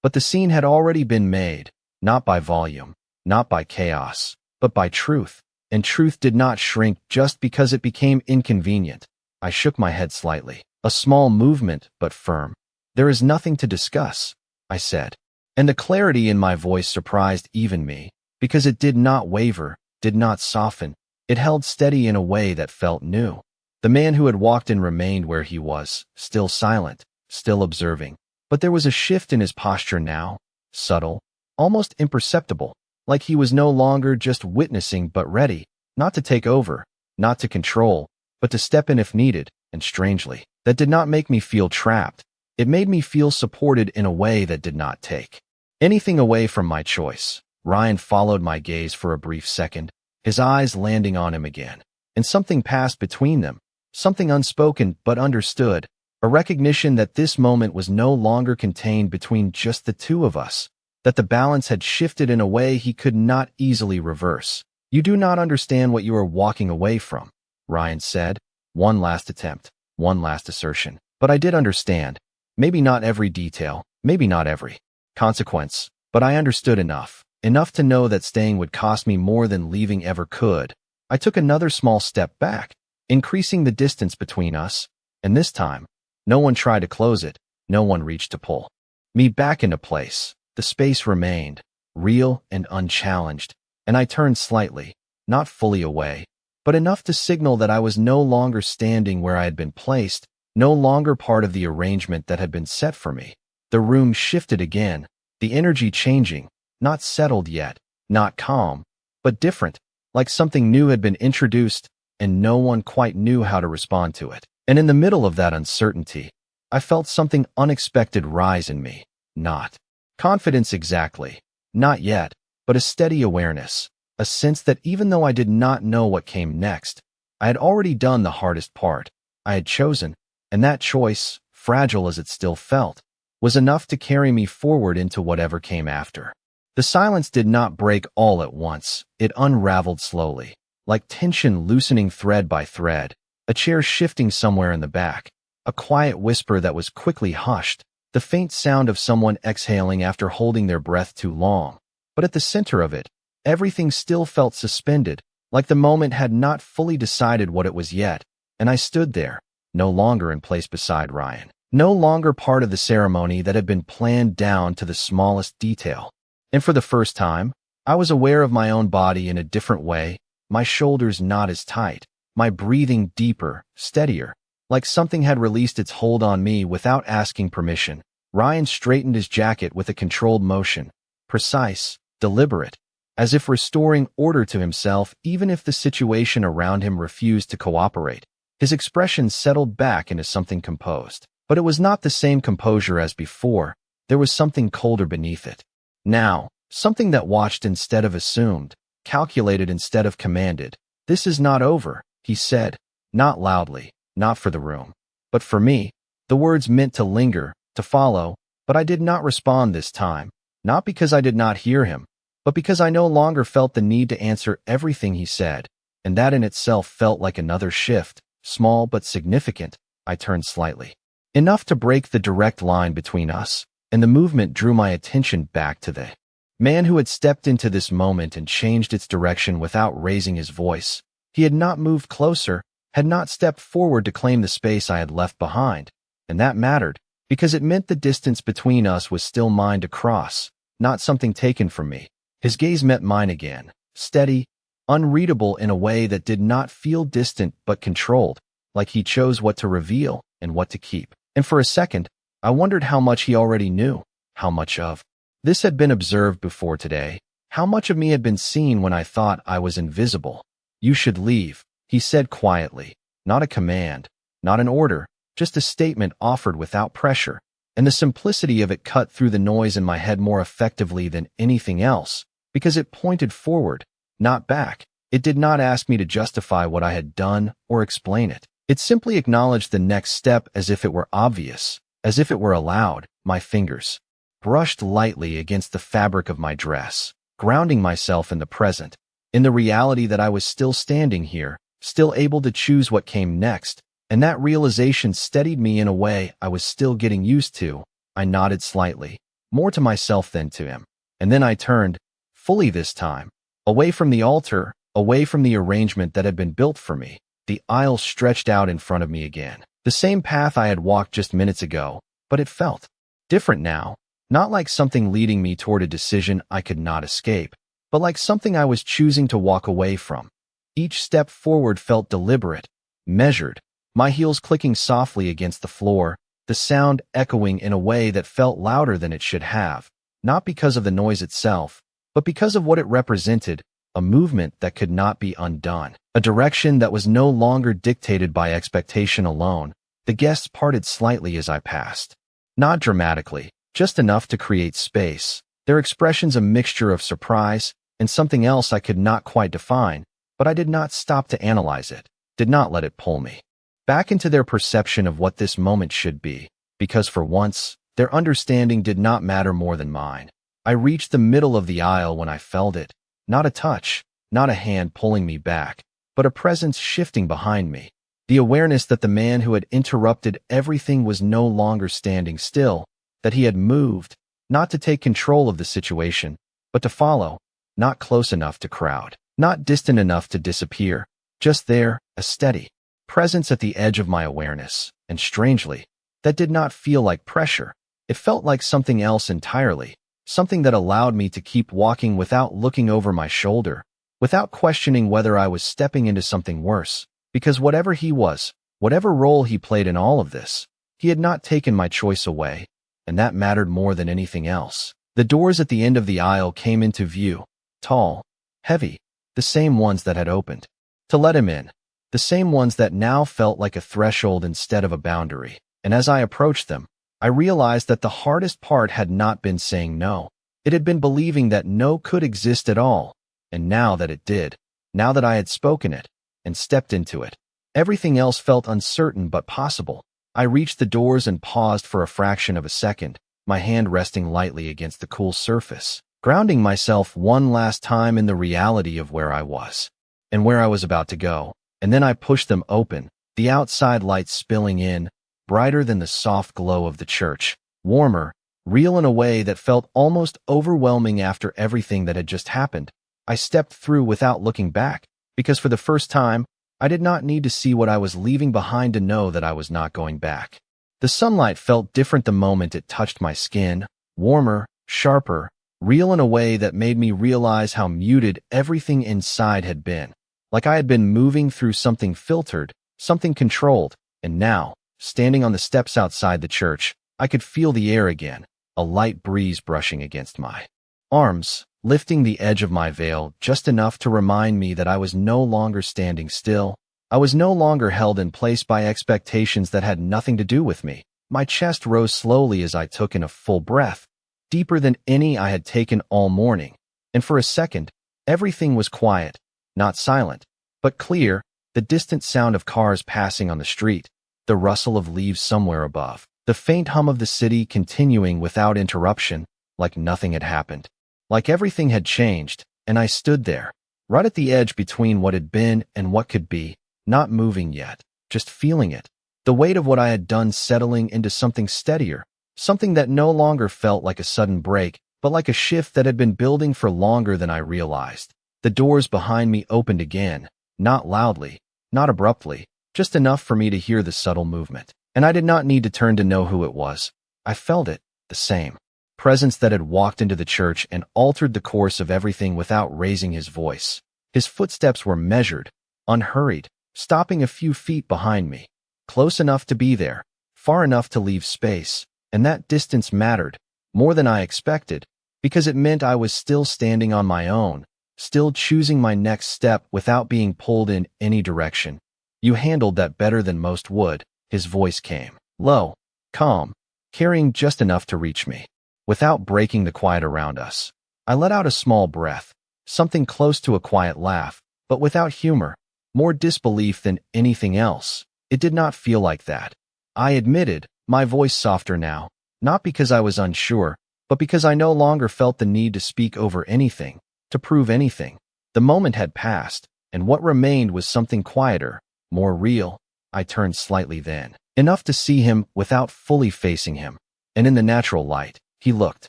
But the scene had already been made, not by volume, not by chaos, but by truth, and truth did not shrink just because it became inconvenient. I shook my head slightly, a small movement, but firm. "There is nothing to discuss," I said. And the clarity in my voice surprised even me, because it did not waver, did not soften. It held steady in a way that felt new. The man who had walked in remained where he was, still silent, still observing. But there was a shift in his posture now, subtle, almost imperceptible, like he was no longer just witnessing but ready, not to take over, not to control, but to step in if needed. And strangely, that did not make me feel trapped. It made me feel supported in a way that did not take anything away from my choice. Ryan followed my gaze for a brief second, his eyes landing on him again. And something passed between them, something unspoken but understood, a recognition that this moment was no longer contained between just the two of us, that the balance had shifted in a way he could not easily reverse. "You do not understand what you are walking away from," Ryan said. One last attempt, one last assertion. But I did understand. Maybe not every detail, maybe not every consequence, but I understood enough to know that staying would cost me more than leaving ever could. I took another small step back, increasing the distance between us, and this time, no one tried to close it, no one reached to pull me back into place. The space remained, real and unchallenged, and I turned slightly, not fully away, but enough to signal that I was no longer standing where I had been placed, no longer part of the arrangement that had been set for me. The room shifted again, the energy changing, not settled yet, not calm, but different, like something new had been introduced, and no one quite knew how to respond to it. And in the middle of that uncertainty, I felt something unexpected rise in me. Not confidence exactly, not yet, but a steady awareness, a sense that even though I did not know what came next, I had already done the hardest part. I had chosen, and that choice, fragile as it still felt, was enough to carry me forward into whatever came after. The silence did not break all at once. It unraveled slowly, like tension loosening thread by thread, a chair shifting somewhere in the back, a quiet whisper that was quickly hushed, the faint sound of someone exhaling after holding their breath too long. But at the center of it, everything still felt suspended, like the moment had not fully decided what it was yet, and I stood there, no longer in place beside Ryan, no longer part of the ceremony that had been planned down to the smallest detail. And for the first time, I was aware of my own body in a different way, my shoulders not as tight, my breathing deeper, steadier, like something had released its hold on me without asking permission. Ryan straightened his jacket with a controlled motion, precise, deliberate, as if restoring order to himself even if the situation around him refused to cooperate. His expression settled back into something composed. But it was not the same composure as before. There was something colder beneath it. Now, something that watched instead of assumed, calculated instead of commanded. "This is not over," he said, not loudly, not for the room, but for me. The words meant to linger, to follow, but I did not respond this time, not because I did not hear him, but because I no longer felt the need to answer everything he said, and that in itself felt like another shift, small but significant. I turned slightly, enough to break the direct line between us, and the movement drew my attention back to the man who had stepped into this moment and changed its direction without raising his voice. He had not moved closer, had not stepped forward to claim the space I had left behind, and that mattered, because it meant the distance between us was still mine to cross, not something taken from me. His gaze met mine again, steady, unreadable in a way that did not feel distant but controlled, like he chose what to reveal and what to keep. And for a second, I wondered how much he already knew, how much of this had been observed before today, how much of me had been seen when I thought I was invisible. "You should leave," he said quietly, not a command, not an order, just a statement offered without pressure, and the simplicity of it cut through the noise in my head more effectively than anything else, because it pointed forward, not back. It did not ask me to justify what I had done or explain it. It simply acknowledged the next step as if it were obvious, as if it were allowed. My fingers brushed lightly against the fabric of my dress, grounding myself in the present, in the reality that I was still standing here, still able to choose what came next, and that realization steadied me in a way I was still getting used to. I nodded slightly, more to myself than to him, and then I turned, fully this time, away from the altar, away from the arrangement that had been built for me. The aisle stretched out in front of me again, the same path I had walked just minutes ago, but it felt different now, not like something leading me toward a decision I could not escape, but like something I was choosing to walk away from. Each step forward felt deliberate, measured, my heels clicking softly against the floor, the sound echoing in a way that felt louder than it should have, not because of the noise itself, but because of what it represented, a movement that could not be undone, a direction that was no longer dictated by expectation alone. The guests parted slightly as I passed. Not dramatically, just enough to create space, their expressions a mixture of surprise and something else I could not quite define, but I did not stop to analyze it, did not let it pull me back into their perception of what this moment should be, because for once, their understanding did not matter more than mine. I reached the middle of the aisle when I felt it, not a touch, not a hand pulling me back, but a presence shifting behind me. The awareness that the man who had interrupted everything was no longer standing still, that he had moved, not to take control of the situation, but to follow, not close enough to crowd, not distant enough to disappear, just there, a steady presence at the edge of my awareness, and strangely, that did not feel like pressure. It felt like something else entirely, something that allowed me to keep walking without looking over my shoulder, without questioning whether I was stepping into something worse, because whatever he was, whatever role he played in all of this, he had not taken my choice away, and that mattered more than anything else. The doors at the end of the aisle came into view, tall, heavy, the same ones that had opened to let him in, the same ones that now felt like a threshold instead of a boundary. And as I approached them, I realized that the hardest part had not been saying no. It had been believing that no could exist at all. And now that it did, now that I had spoken it, and stepped into it. Everything else felt uncertain but possible. I reached the doors and paused for a fraction of a second, my hand resting lightly against the cool surface, grounding myself one last time in the reality of where I was and where I was about to go. And then I pushed them open, the outside light spilling in, brighter than the soft glow of the church, warmer, real in a way that felt almost overwhelming after everything that had just happened. I stepped through without looking back, because for the first time, I did not need to see what I was leaving behind to know that I was not going back. The sunlight felt different the moment it touched my skin, warmer, sharper, real in a way that made me realize how muted everything inside had been. Like I had been moving through something filtered, something controlled, and now, standing on the steps outside the church, I could feel the air again, a light breeze brushing against my arms, lifting the edge of my veil just enough to remind me that I was no longer standing still. I was no longer held in place by expectations that had nothing to do with me. My chest rose slowly as I took in a full breath, deeper than any I had taken all morning. And for a second, everything was quiet, not silent, but clear, the distant sound of cars passing on the street, the rustle of leaves somewhere above, the faint hum of the city continuing without interruption, like nothing had happened. Like everything had changed, and I stood there, right at the edge between what had been and what could be, not moving yet, just feeling it. The weight of what I had done settling into something steadier, something that no longer felt like a sudden break, but like a shift that had been building for longer than I realized. The doors behind me opened again, not loudly, not abruptly, just enough for me to hear the subtle movement. And I did not need to turn to know who it was. I felt it, the same presence that had walked into the church and altered the course of everything without raising his voice. His footsteps were measured, unhurried, stopping a few feet behind me, close enough to be there, far enough to leave space, and that distance mattered, more than I expected, because it meant I was still standing on my own, still choosing my next step without being pulled in any direction. "You handled that better than most would," his voice came, low, calm, carrying just enough to reach me. Without breaking the quiet around us, I let out a small breath, something close to a quiet laugh, but without humor, more disbelief than anything else. It did not feel like that. I admitted, my voice softer now, not because I was unsure, but because I no longer felt the need to speak over anything, to prove anything. The moment had passed, and what remained was something quieter, more real. I turned slightly then, enough to see him without fully facing him, and in the natural light, he looked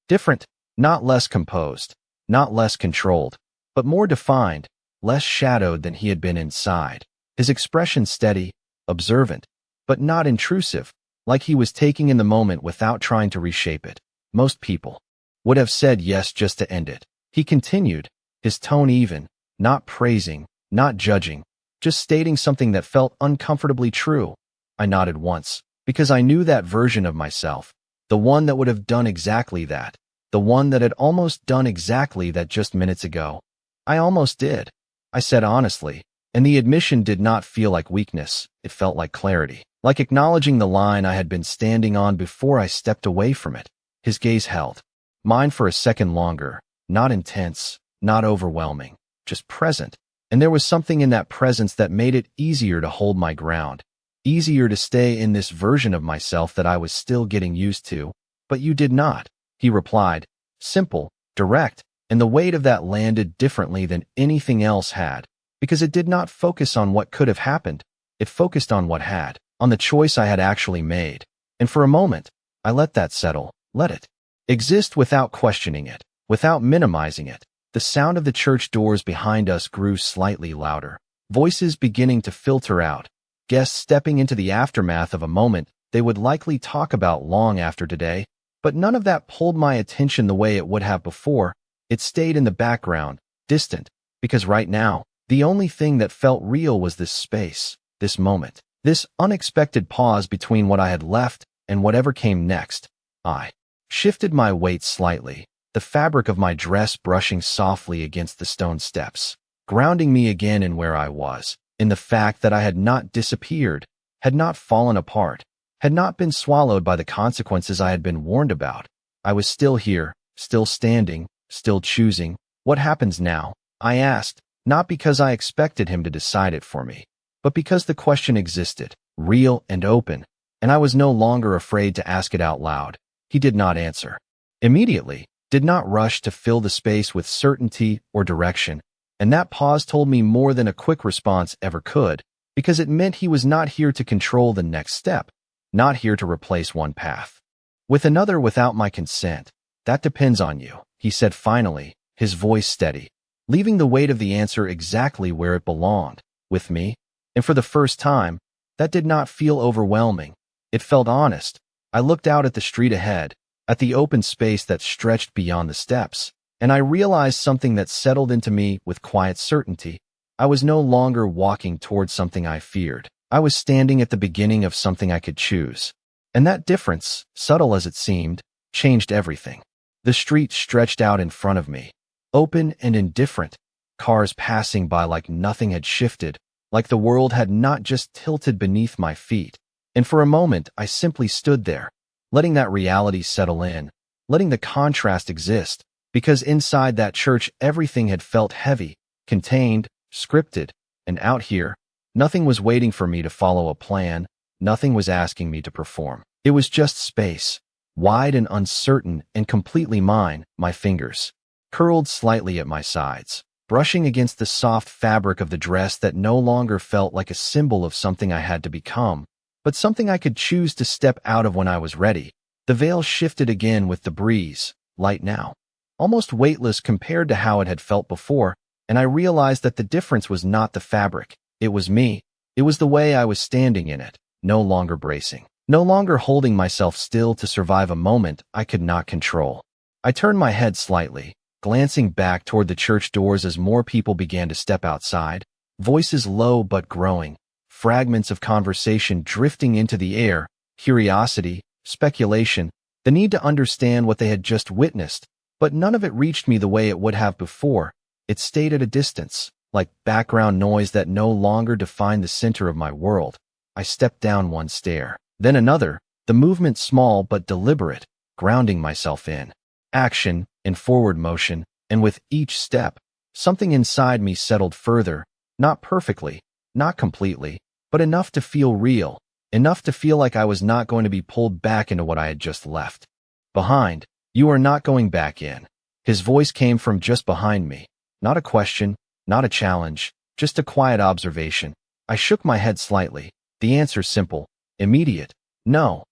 different, not less composed, not less controlled, but more defined, less shadowed than he had been inside. His expression steady, observant, but not intrusive, like he was taking in the moment without trying to reshape it. Most people would have said yes just to end it. He continued, his tone even, not praising, not judging, just stating something that felt uncomfortably true. I nodded once, because I knew that version of myself, the one that would have done exactly that, the one that had almost done exactly that just minutes ago. I almost did, I said honestly, and the admission did not feel like weakness, it felt like clarity, like acknowledging the line I had been standing on before I stepped away from it. His gaze held mine for a second longer, not intense, not overwhelming, just present, and there was something in that presence that made it easier to hold my ground, easier to stay in this version of myself that I was still getting used to. "But you did not," he replied, simple, direct, and the weight of that landed differently than anything else had, because it did not focus on what could have happened, it focused on what had, on the choice I had actually made. And for a moment, I let that settle, let it exist without questioning it, without minimizing it. The sound of the church doors behind us grew slightly louder, voices beginning to filter out, guests stepping into the aftermath of a moment they would likely talk about long after today. But none of that pulled my attention the way it would have before. It stayed in the background, distant, because right now, the only thing that felt real was this space, this moment, this unexpected pause between what I had left and whatever came next. I shifted my weight slightly, the fabric of my dress brushing softly against the stone steps, grounding me again in where I was, in the fact that I had not disappeared, had not fallen apart, had not been swallowed by the consequences I had been warned about. I was still here, still standing, still choosing. "What happens now?" I asked, Not because I expected him to decide it for me, but because the question existed, real and open, and I was no longer afraid to ask it out loud. He did not answer immediately, did not rush to fill the space with certainty or direction, and that pause told me more than a quick response ever could, because it meant he was not here to control the next step, not here to replace one path with another without my consent. That depends on you, he said finally, his voice steady, leaving the weight of the answer exactly where it belonged, with me. And for the first time, that did not feel overwhelming. It felt honest. I looked out at the street ahead, at the open space that stretched beyond the steps, and I realized something that settled into me with quiet certainty. I was no longer walking towards something I feared. I was standing at the beginning of something I could choose. And that difference, subtle as it seemed, changed everything. The street stretched out in front of me, open and indifferent, cars passing by like nothing had shifted, like the world had not just tilted beneath my feet. And for a moment, I simply stood there, letting that reality settle in, letting the contrast exist, because inside that church everything had felt heavy, contained, scripted, and out here, nothing was waiting for me to follow a plan, nothing was asking me to perform. It was just space, wide and uncertain and completely mine. My fingers curled slightly at my sides, brushing against the soft fabric of the dress that no longer felt like a symbol of something I had to become, but something I could choose to step out of when I was ready. The veil shifted again with the breeze, light now, almost weightless compared to how it had felt before, and I realized that the difference was not the fabric. It was me. It was the way I was standing in it, no longer bracing, no longer holding myself still to survive a moment I could not control. I turned my head slightly, glancing back toward the church doors as more people began to step outside, voices low but growing, fragments of conversation drifting into the air, curiosity, speculation, the need to understand what they had just witnessed, but none of it reached me the way it would have before. It stayed at a distance, like background noise that no longer defined the center of my world. I stepped down one stair, then another, the movement small but deliberate, grounding myself in action, in forward motion, and with each step, something inside me settled further, not perfectly, not completely, but enough to feel real, enough to feel like I was not going to be pulled back into what I had just left behind. You are not going back in. His voice came from just behind me. Not a question, not a challenge, just a quiet observation. I shook my head slightly. The answer simple, immediate. No,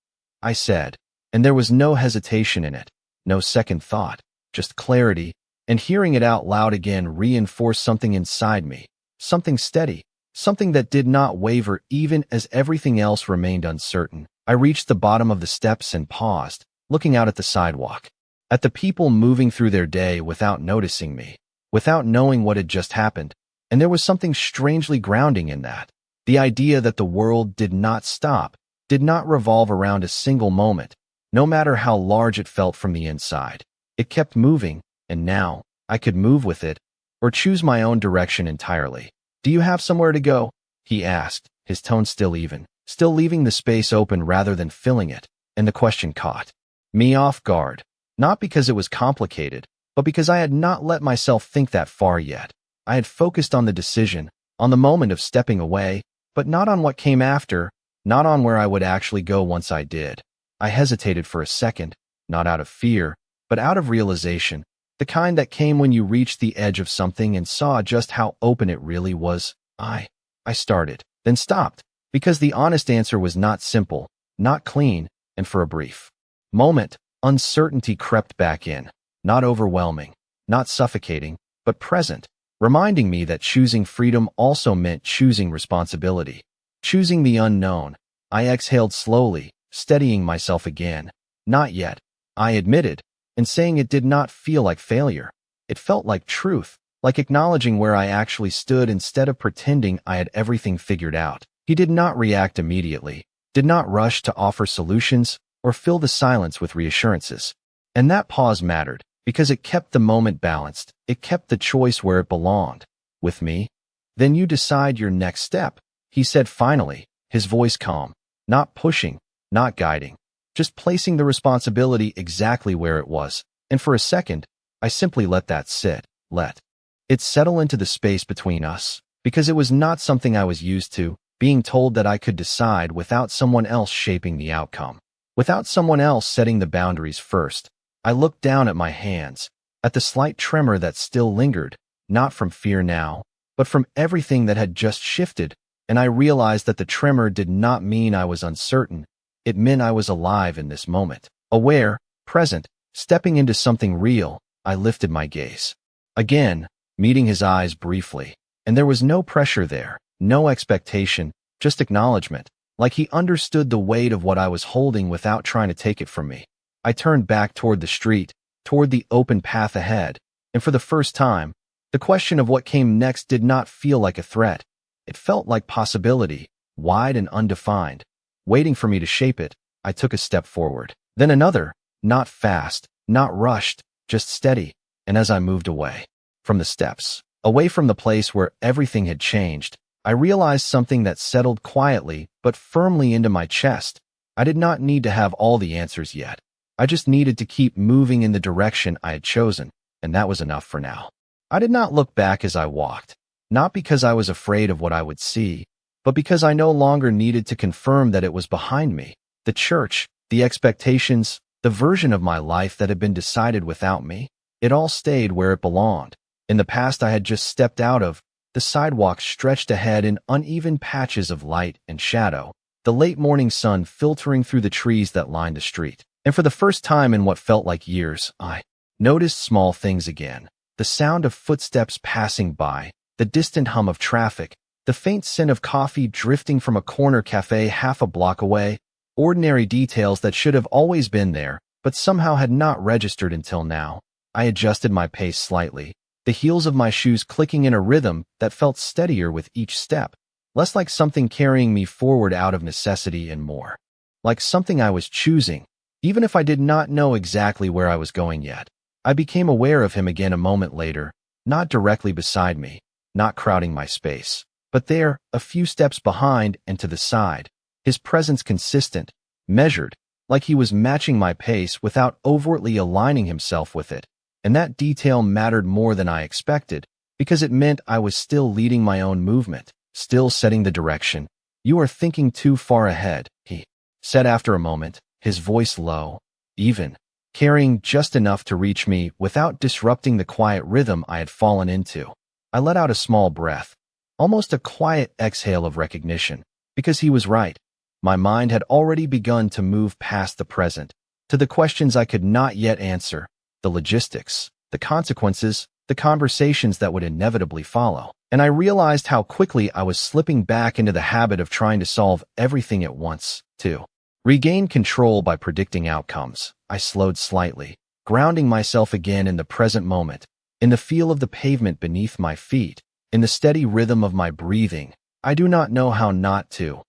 I said, and there was no hesitation in it, no second thought, just clarity, and hearing it out loud again reinforced something inside me, something steady, something that did not waver even as everything else remained uncertain. I reached the bottom of the steps and paused, looking out at the sidewalk, at the people moving through their day without noticing me, without knowing what had just happened, and there was something strangely grounding in that. The idea that the world did not stop, did not revolve around a single moment, no matter how large it felt from the inside. It kept moving, and now, I could move with it, or choose my own direction entirely. Do you have somewhere to go? He asked, his tone still even, still leaving the space open rather than filling it, and the question caught me off guard, not because it was complicated, but because I had not let myself think that far yet. I had focused on the decision, on the moment of stepping away, but not on what came after, not on where I would actually go once I did. I hesitated for a second, not out of fear, but out of realization, the kind that came when you reached the edge of something and saw just how open it really was. I started, then stopped, because the honest answer was not simple, not clean, and for a brief moment, uncertainty crept back in, not overwhelming, not suffocating, but present, reminding me that choosing freedom also meant choosing responsibility, choosing the unknown. I exhaled slowly, steadying myself again. Not yet, I admitted, and saying it did not feel like failure. It felt like truth, like acknowledging where I actually stood instead of pretending I had everything figured out. He did not react immediately, did not rush to offer solutions or fill the silence with reassurances. And that pause mattered, because it kept the moment balanced, it kept the choice where it belonged, with me. Then you decide your next step, he said finally, his voice calm, not pushing, not guiding, just placing the responsibility exactly where it was. And for a second, I simply let that sit, let It settled into the space between us, because it was not something I was used to, being told that I could decide without someone else shaping the outcome. Without someone else setting the boundaries first. I looked down at my hands, at the slight tremor that still lingered, not from fear now, but from everything that had just shifted, and I realized that the tremor did not mean I was uncertain. It meant I was alive in this moment. Aware, present, stepping into something real. I lifted my gaze. Again, meeting his eyes briefly. And there was no pressure there, no expectation, just acknowledgement, like he understood the weight of what I was holding without trying to take it from me. I turned back toward the street, toward the open path ahead, and for the first time, the question of what came next did not feel like a threat. It felt like possibility, wide and undefined. Waiting for me to shape it, I took a step forward. Then another, not fast, not rushed, just steady, and as I moved away from the steps, away from the place where everything had changed, I realized something that settled quietly but firmly into my chest. I did not need to have all the answers yet. I just needed to keep moving in the direction I had chosen, and that was enough for now. I did not look back as I walked, not because I was afraid of what I would see, but because I no longer needed to confirm that it was behind me. The church, the expectations, the version of my life that had been decided without me, it all stayed where it belonged. In the past I had just stepped out of, the sidewalk stretched ahead in uneven patches of light and shadow, the late morning sun filtering through the trees that lined the street. And for the first time in what felt like years, I noticed small things again. The sound of footsteps passing by, the distant hum of traffic, the faint scent of coffee drifting from a corner cafe half a block away, ordinary details that should have always been there, but somehow had not registered until now. I adjusted my pace slightly, the heels of my shoes clicking in a rhythm that felt steadier with each step, less like something carrying me forward out of necessity and more like something I was choosing, even if I did not know exactly where I was going yet. I became aware of him again a moment later, not directly beside me, not crowding my space, but there, a few steps behind and to the side, his presence consistent, measured, like he was matching my pace without overtly aligning himself with it. And that detail mattered more than I expected, because it meant I was still leading my own movement, still setting the direction. "You are thinking too far ahead," he said after a moment, his voice low, even, carrying just enough to reach me without disrupting the quiet rhythm I had fallen into. I let out a small breath, almost a quiet exhale of recognition, because he was right. My mind had already begun to move past the present, to the questions I could not yet answer, the logistics, the consequences, the conversations that would inevitably follow. And I realized how quickly I was slipping back into the habit of trying to solve everything at once, to regain control by predicting outcomes. I slowed slightly, grounding myself again in the present moment, in the feel of the pavement beneath my feet, in the steady rhythm of my breathing. I do not know how not to,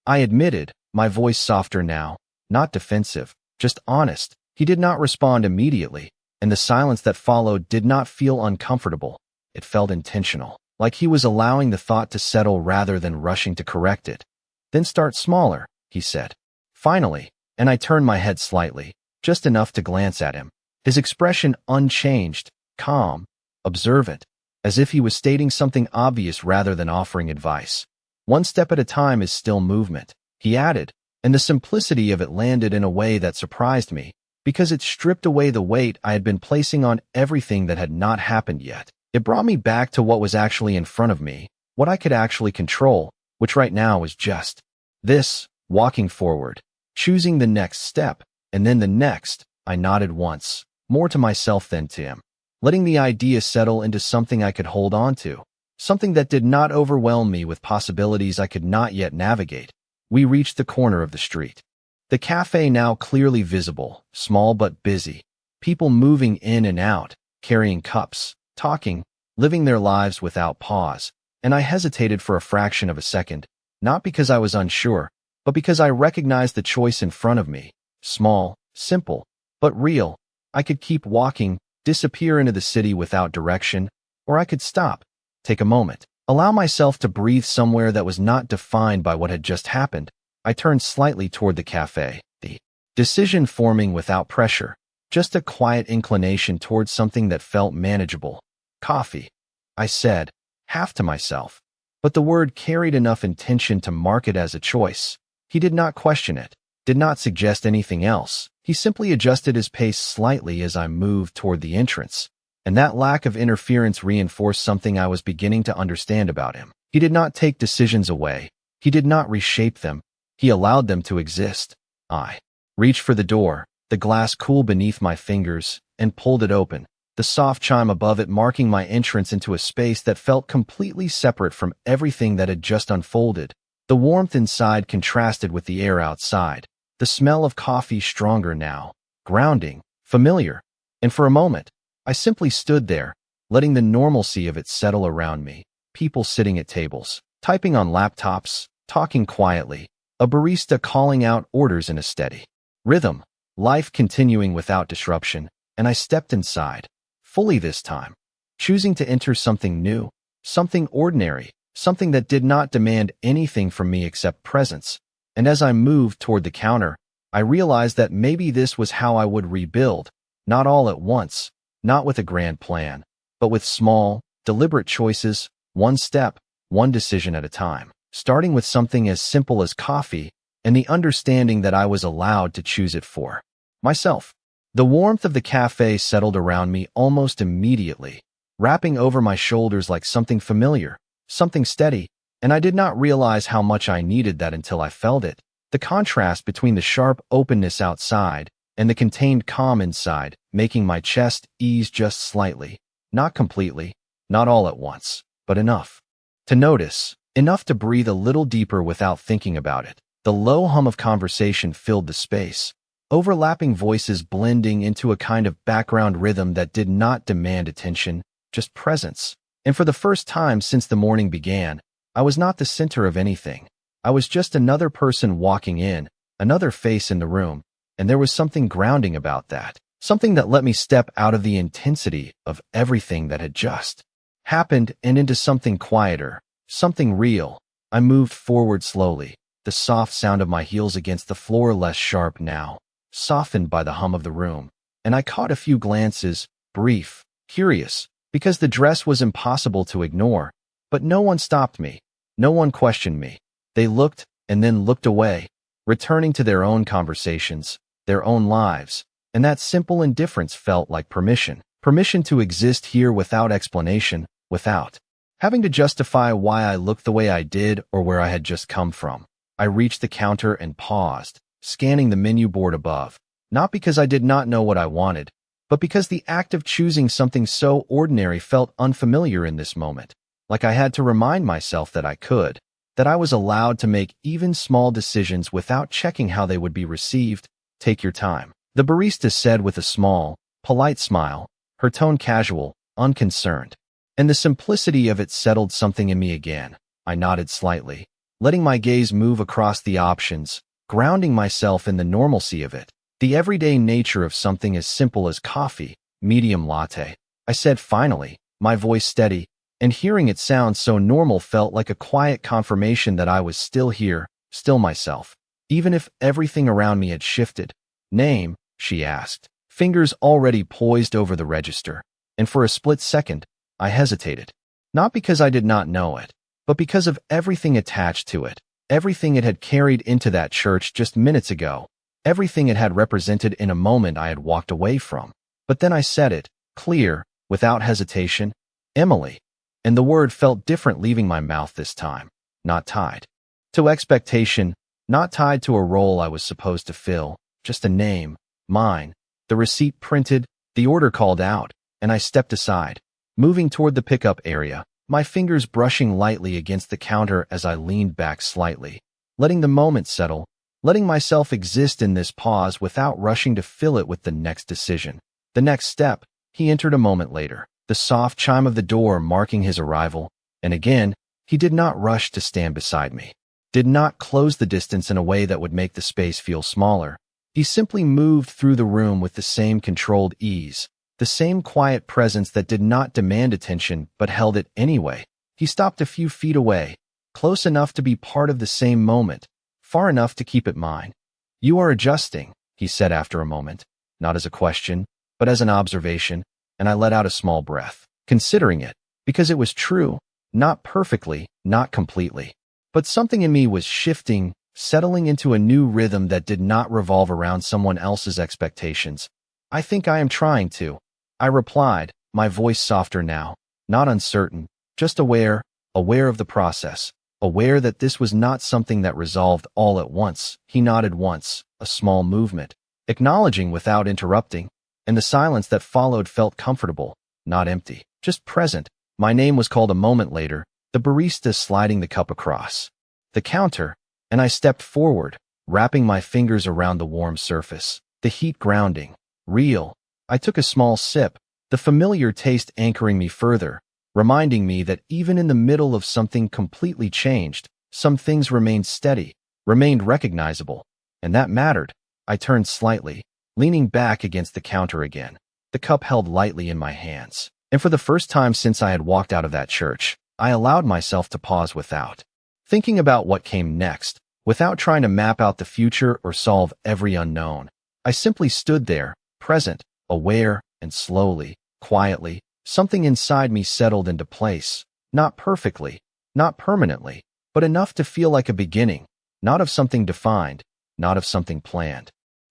I admitted, my voice softer now, not defensive, just honest. He did not respond immediately, and the silence that followed did not feel uncomfortable. It felt intentional, like he was allowing the thought to settle rather than rushing to correct it. "Then start smaller," he said. Finally, and I turned my head slightly, just enough to glance at him. His expression unchanged, calm, observant, as if he was stating something obvious rather than offering advice. "One step at a time is still movement," he added, and the simplicity of it landed in a way that surprised me, because it stripped away the weight I had been placing on everything that had not happened yet. It brought me back to what was actually in front of me, what I could actually control, which right now was just this, walking forward, choosing the next step, and then the next. I nodded once, more to myself than to him, letting the idea settle into something I could hold on to, something that did not overwhelm me with possibilities I could not yet navigate. We reached the corner of the street. The cafe now clearly visible, small but busy, people moving in and out, carrying cups, talking, living their lives without pause, and I hesitated for a fraction of a second, not because I was unsure, but because I recognized the choice in front of me, small, simple, but real. I could keep walking, disappear into the city without direction, or I could stop, take a moment, allow myself to breathe somewhere that was not defined by what had just happened. I turned slightly toward the cafe, the decision forming without pressure, just a quiet inclination towards something that felt manageable. Coffee. I said, half to myself. But the word carried enough intention to mark it as a choice. He did not question it, did not suggest anything else. He simply adjusted his pace slightly as I moved toward the entrance. And that lack of interference reinforced something I was beginning to understand about him. He did not take decisions away. He did not reshape them. He allowed them to exist. I reached for the door, the glass cool beneath my fingers, and pulled it open, the soft chime above it marking my entrance into a space that felt completely separate from everything that had just unfolded. The warmth inside contrasted with the air outside, the smell of coffee stronger now, grounding, familiar. And for a moment, I simply stood there, letting the normalcy of it settle around me. People sitting at tables, typing on laptops, talking quietly, a barista calling out orders in a steady rhythm, life continuing without disruption, and I stepped inside, fully this time, choosing to enter something new, something ordinary, something that did not demand anything from me except presence. And as I moved toward the counter, I realized that maybe this was how I would rebuild, not all at once, not with a grand plan, but with small, deliberate choices, one step, one decision at a time, starting with something as simple as coffee and the understanding that I was allowed to choose it for myself. The warmth of the cafe settled around me almost immediately, wrapping over my shoulders like something familiar, something steady, and I did not realize how much I needed that until I felt it. The contrast between the sharp openness outside and the contained calm inside, making my chest ease just slightly, not completely, not all at once, but enough to notice, enough to breathe a little deeper without thinking about it. The low hum of conversation filled the space, overlapping voices blending into a kind of background rhythm that did not demand attention, just presence. And for the first time since the morning began, I was not the center of anything. I was just another person walking in, another face in the room, and there was something grounding about that, something that let me step out of the intensity of everything that had just happened and into something quieter, something real. I moved forward slowly, the soft sound of my heels against the floor less sharp now, softened by the hum of the room, and I caught a few glances, brief, curious, because the dress was impossible to ignore. But no one stopped me. No one questioned me. They looked and then looked away, returning to their own conversations, their own lives, and that simple indifference felt like permission. Permission to exist here without explanation, without having to justify why I looked the way I did or where I had just come from. I reached the counter and paused, scanning the menu board above, not because I did not know what I wanted, but because the act of choosing something so ordinary felt unfamiliar in this moment, like I had to remind myself that I could, that I was allowed to make even small decisions without checking how they would be received. Take your time, the barista said with a small, polite smile, her tone casual, unconcerned. And the simplicity of it settled something in me again. I nodded slightly, letting my gaze move across the options, grounding myself in the normalcy of it, the everyday nature of something as simple as coffee, medium latte. I said finally, my voice steady, and hearing it sound so normal felt like a quiet confirmation that I was still here, still myself, even if everything around me had shifted. Name, she asked, fingers already poised over the register, and for a split second, I hesitated. Not because I did not know it, but because of everything attached to it, everything it had carried into that church just minutes ago, everything it had represented in a moment I had walked away from. But then I said it, clear, without hesitation, Emily. And the word felt different leaving my mouth this time, not tied to expectation, not tied to a role I was supposed to fill, just a name, mine, the receipt printed, the order called out, and I stepped aside, moving toward the pickup area, my fingers brushing lightly against the counter as I leaned back slightly, letting the moment settle, letting myself exist in this pause without rushing to fill it with the next decision. The next step, he entered a moment later, the soft chime of the door marking his arrival, and again, he did not rush to stand beside me, did not close the distance in a way that would make the space feel smaller. He simply moved through the room with the same controlled ease, the same quiet presence that did not demand attention but held it anyway. He stopped a few feet away, close enough to be part of the same moment, far enough to keep it mine. You are adjusting, he said after a moment, not as a question, but as an observation, and I let out a small breath, considering it. Because it was true, not perfectly, not completely. But something in me was shifting, settling into a new rhythm that did not revolve around someone else's expectations. I think I am trying to. I replied, my voice softer now, not uncertain, just aware of the process, aware that this was not something that resolved all at once. He nodded once, a small movement, acknowledging without interrupting, and the silence that followed felt comfortable, not empty, just present. My name was called a moment later, the barista sliding the cup across the counter, and I stepped forward, wrapping my fingers around the warm surface, the heat grounding, real. I took a small sip, the familiar taste anchoring me further, reminding me that even in the middle of something completely changed, some things remained steady, remained recognizable, and that mattered. I turned slightly, leaning back against the counter again, the cup held lightly in my hands. And for the first time since I had walked out of that church, I allowed myself to pause without thinking about what came next, without trying to map out the future or solve every unknown. I simply stood there, present, aware, and slowly, quietly, something inside me settled into place, not perfectly, not permanently, but enough to feel like a beginning, not of something defined, not of something planned,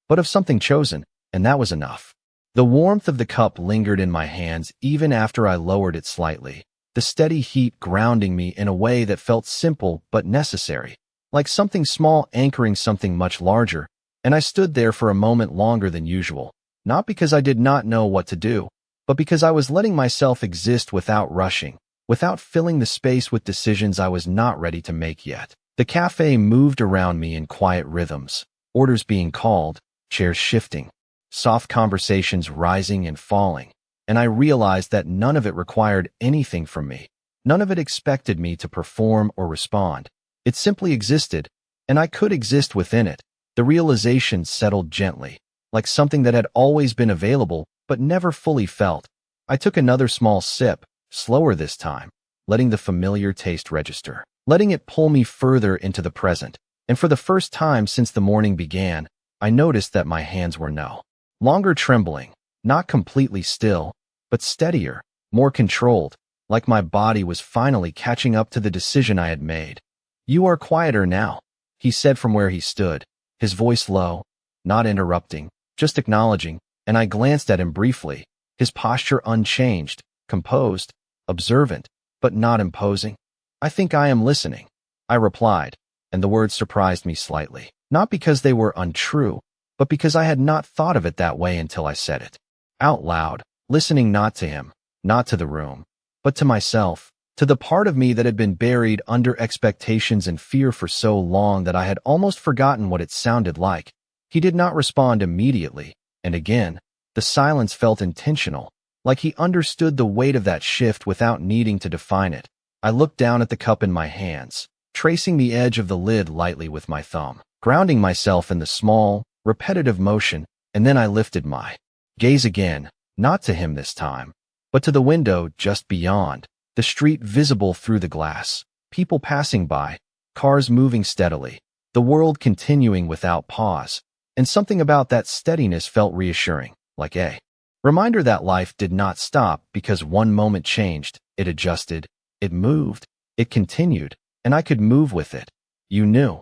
but of something chosen, and that was enough. The warmth of the cup lingered in my hands even after I lowered it slightly, the steady heat grounding me in a way that felt simple but necessary, like something small anchoring something much larger, and I stood there for a moment longer than usual, not because I did not know what to do, but because I was letting myself exist without rushing, without filling the space with decisions I was not ready to make yet. The cafe moved around me in quiet rhythms, orders being called, chairs shifting, soft conversations rising and falling, and I realized that none of it required anything from me. None of it expected me to perform or respond. It simply existed, and I could exist within it. The realization settled gently, like something that had always been available but never fully felt. I took another small sip, slower this time, letting the familiar taste register, letting it pull me further into the present. And for the first time since the morning began, I noticed that my hands were no longer trembling, not completely still, but steadier, more controlled, like my body was finally catching up to the decision I had made. "You are quieter now," he said from where he stood, his voice low, not interrupting, just acknowledging, and I glanced at him briefly, his posture unchanged, composed, observant, but not imposing. "I think I am listening," I replied, and the words surprised me slightly, not because they were untrue, but because I had not thought of it that way until I said it out loud, listening not to him, not to the room, but to myself, to the part of me that had been buried under expectations and fear for so long that I had almost forgotten what it sounded like. He did not respond immediately, and again, the silence felt intentional, like he understood the weight of that shift without needing to define it. I looked down at the cup in my hands, tracing the edge of the lid lightly with my thumb, grounding myself in the small, repetitive motion, and then I lifted my gaze again, not to him this time, but to the window just beyond, the street visible through the glass, people passing by, cars moving steadily, the world continuing without pause, and something about that steadiness felt reassuring, like a reminder that life did not stop because one moment changed, it adjusted, it moved, it continued, and I could move with it. "You knew,"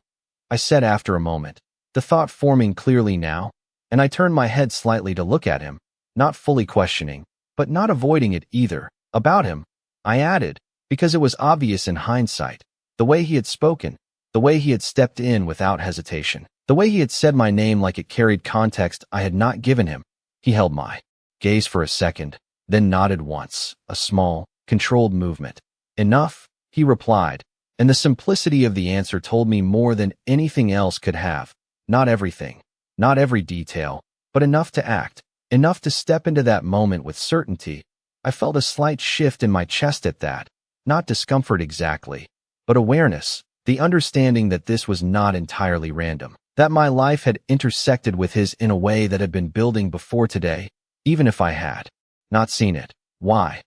I said after a moment, the thought forming clearly now, and I turned my head slightly to look at him, not fully questioning, but not avoiding it either. "About him," I added, because it was obvious in hindsight, the way he had spoken, the way he had stepped in without hesitation, the way he had said my name like it carried context I had not given him. He held my gaze for a second, then nodded once, a small, controlled movement. "Enough," he replied, and the simplicity of the answer told me more than anything else could have. Not everything, not every detail, but enough to act, enough to step into that moment with certainty. I felt a slight shift in my chest at that, not discomfort exactly, but awareness, the understanding that this was not entirely random, that my life had intersected with his in a way that had been building before today, even if I had not seen it. "Why?"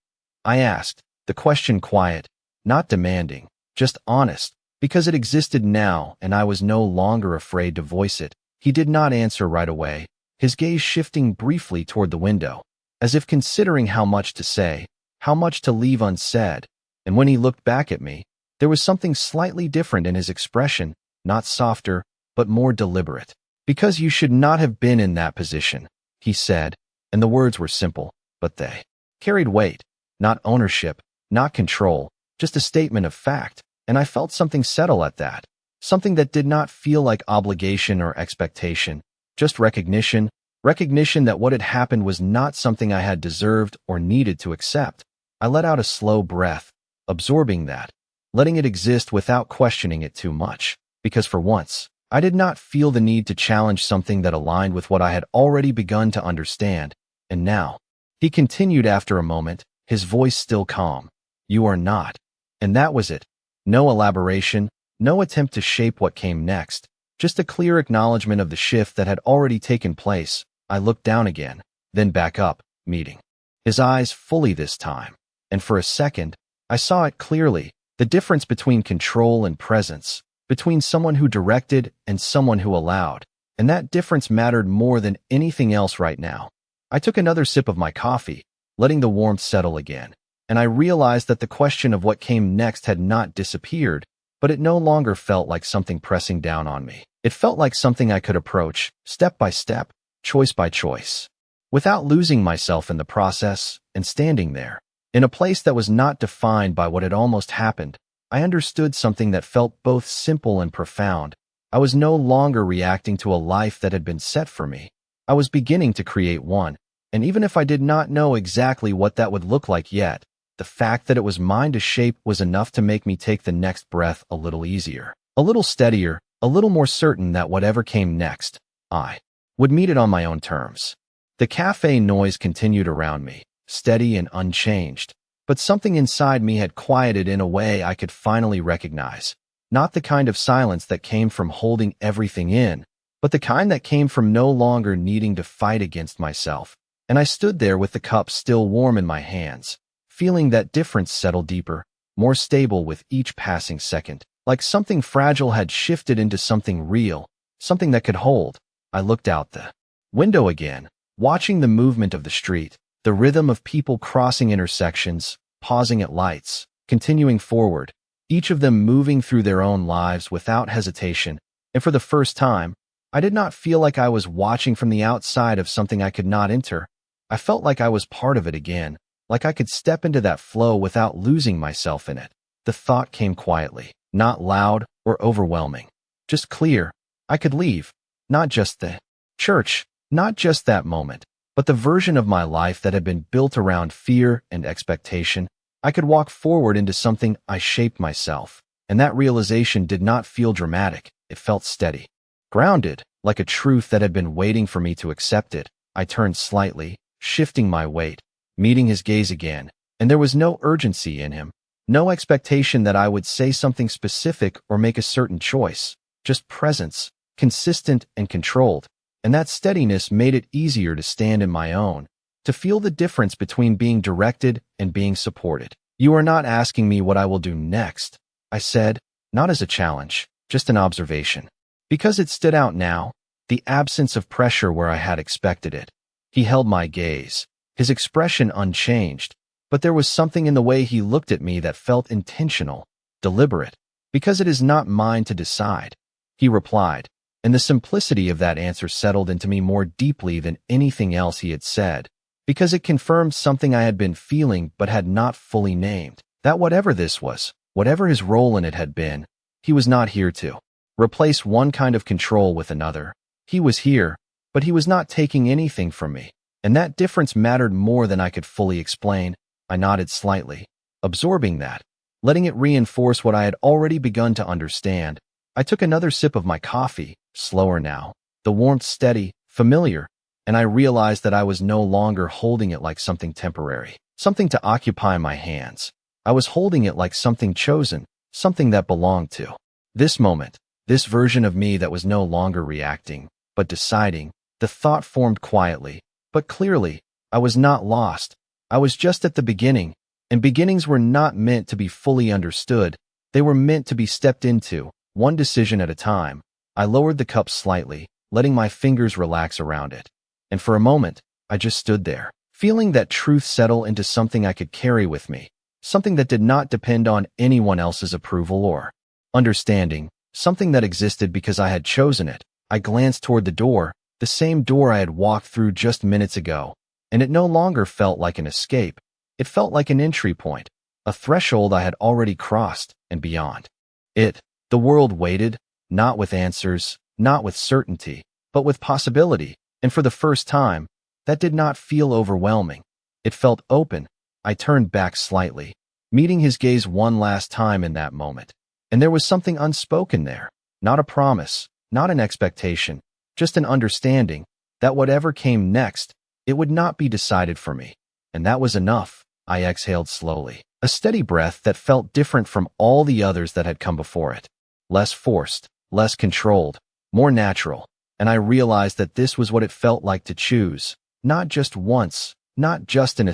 I asked, the question quiet, not demanding, just honest, because it existed now and I was no longer afraid to voice it. He did not answer right away, his gaze shifting briefly toward the window, as if considering how much to say, how much to leave unsaid, and when he looked back at me, there was something slightly different in his expression, not softer, but more deliberate. "Because you should not have been in that position," he said, and the words were simple, but they carried weight, not ownership, not control, just a statement of fact, and I felt something settle at that. Something that did not feel like obligation or expectation, just recognition that what had happened was not something I had deserved or needed to accept. I let out a slow breath, absorbing that, letting it exist without questioning it too much, because for once, I did not feel the need to challenge something that aligned with what I had already begun to understand. And now, he continued after a moment, his voice still calm, "You are not." And that was it. No elaboration, no attempt to shape what came next, just a clear acknowledgement of the shift that had already taken place. I looked down again, then back up, meeting his eyes fully this time. And for a second, I saw it clearly, the difference between control and presence, between someone who directed and someone who allowed. And that difference mattered more than anything else right now. I took another sip of my coffee, letting the warmth settle again, and I realized that the question of what came next had not disappeared, but it no longer felt like something pressing down on me. It felt like something I could approach, step by step, choice by choice, without losing myself in the process. And standing there, in a place that was not defined by what had almost happened, I understood something that felt both simple and profound. I was no longer reacting to a life that had been set for me. I was beginning to create one, and even if I did not know exactly what that would look like yet, the fact that it was mine to shape was enough to make me take the next breath a little easier, a little steadier, a little more certain that whatever came next, I would meet it on my own terms. The cafe noise continued around me, steady and unchanged, but something inside me had quieted in a way I could finally recognize. Not the kind of silence that came from holding everything in, but the kind that came from no longer needing to fight against myself. And I stood there with the cup still warm in my hands, feeling that difference settle deeper, more stable with each passing second, like something fragile had shifted into something real, something that could hold. I looked out the window again, watching the movement of the street, the rhythm of people crossing intersections, pausing at lights, continuing forward, each of them moving through their own lives without hesitation. And for the first time, I did not feel like I was watching from the outside of something I could not enter. I felt like I was part of it again, like I could step into that flow without losing myself in it. The thought came quietly, not loud or overwhelming, just clear. I could leave, not just the church, not just that moment, but the version of my life that had been built around fear and expectation. I could walk forward into something I shaped myself, and that realization did not feel dramatic. It felt steady, grounded, like a truth that had been waiting for me to accept it. I turned slightly, shifting my weight, meeting his gaze again, and there was no urgency in him, no expectation that I would say something specific or make a certain choice, just presence, consistent and controlled, and that steadiness made it easier to stand in my own, to feel the difference between being directed and being supported. "You are not asking me what I will do next," I said, not as a challenge, just an observation. Because it stood out now, the absence of pressure where I had expected it. He held my gaze, his expression unchanged, but there was something in the way he looked at me that felt intentional, deliberate. "Because it is not mine to decide," he replied, and the simplicity of that answer settled into me more deeply than anything else he had said, because it confirmed something I had been feeling but had not fully named, that whatever this was, whatever his role in it had been, he was not here to replace one kind of control with another. He was here, but he was not taking anything from me, and that difference mattered more than I could fully explain. I nodded slightly, absorbing that, letting it reinforce what I had already begun to understand. I took another sip of my coffee, slower now, the warmth steady, familiar, and I realized that I was no longer holding it like something temporary, something to occupy my hands. I was holding it like something chosen, something that belonged to this moment, this version of me that was no longer reacting, but deciding. The thought formed quietly, but clearly. I was not lost. I was just at the beginning, and beginnings were not meant to be fully understood. They were meant to be stepped into, one decision at a time. I lowered the cup slightly, letting my fingers relax around it. And for a moment, I just stood there, feeling that truth settle into something I could carry with me, something that did not depend on anyone else's approval or understanding, something that existed because I had chosen it. I glanced toward the door, the same door I had walked through just minutes ago, and it no longer felt like an escape. It felt like an entry point, a threshold I had already crossed, and beyond the world waited, not with answers, not with certainty, but with possibility, and for the first time, that did not feel overwhelming. It felt open. I turned back slightly, meeting his gaze one last time in that moment. And there was something unspoken there, not a promise, not an expectation, just an understanding that whatever came next, it would not be decided for me. And that was enough. I exhaled slowly, a steady breath that felt different from all the others that had come before it. Less forced, less controlled, more natural. And I realized that this was what it felt like to choose, not just once, not just in a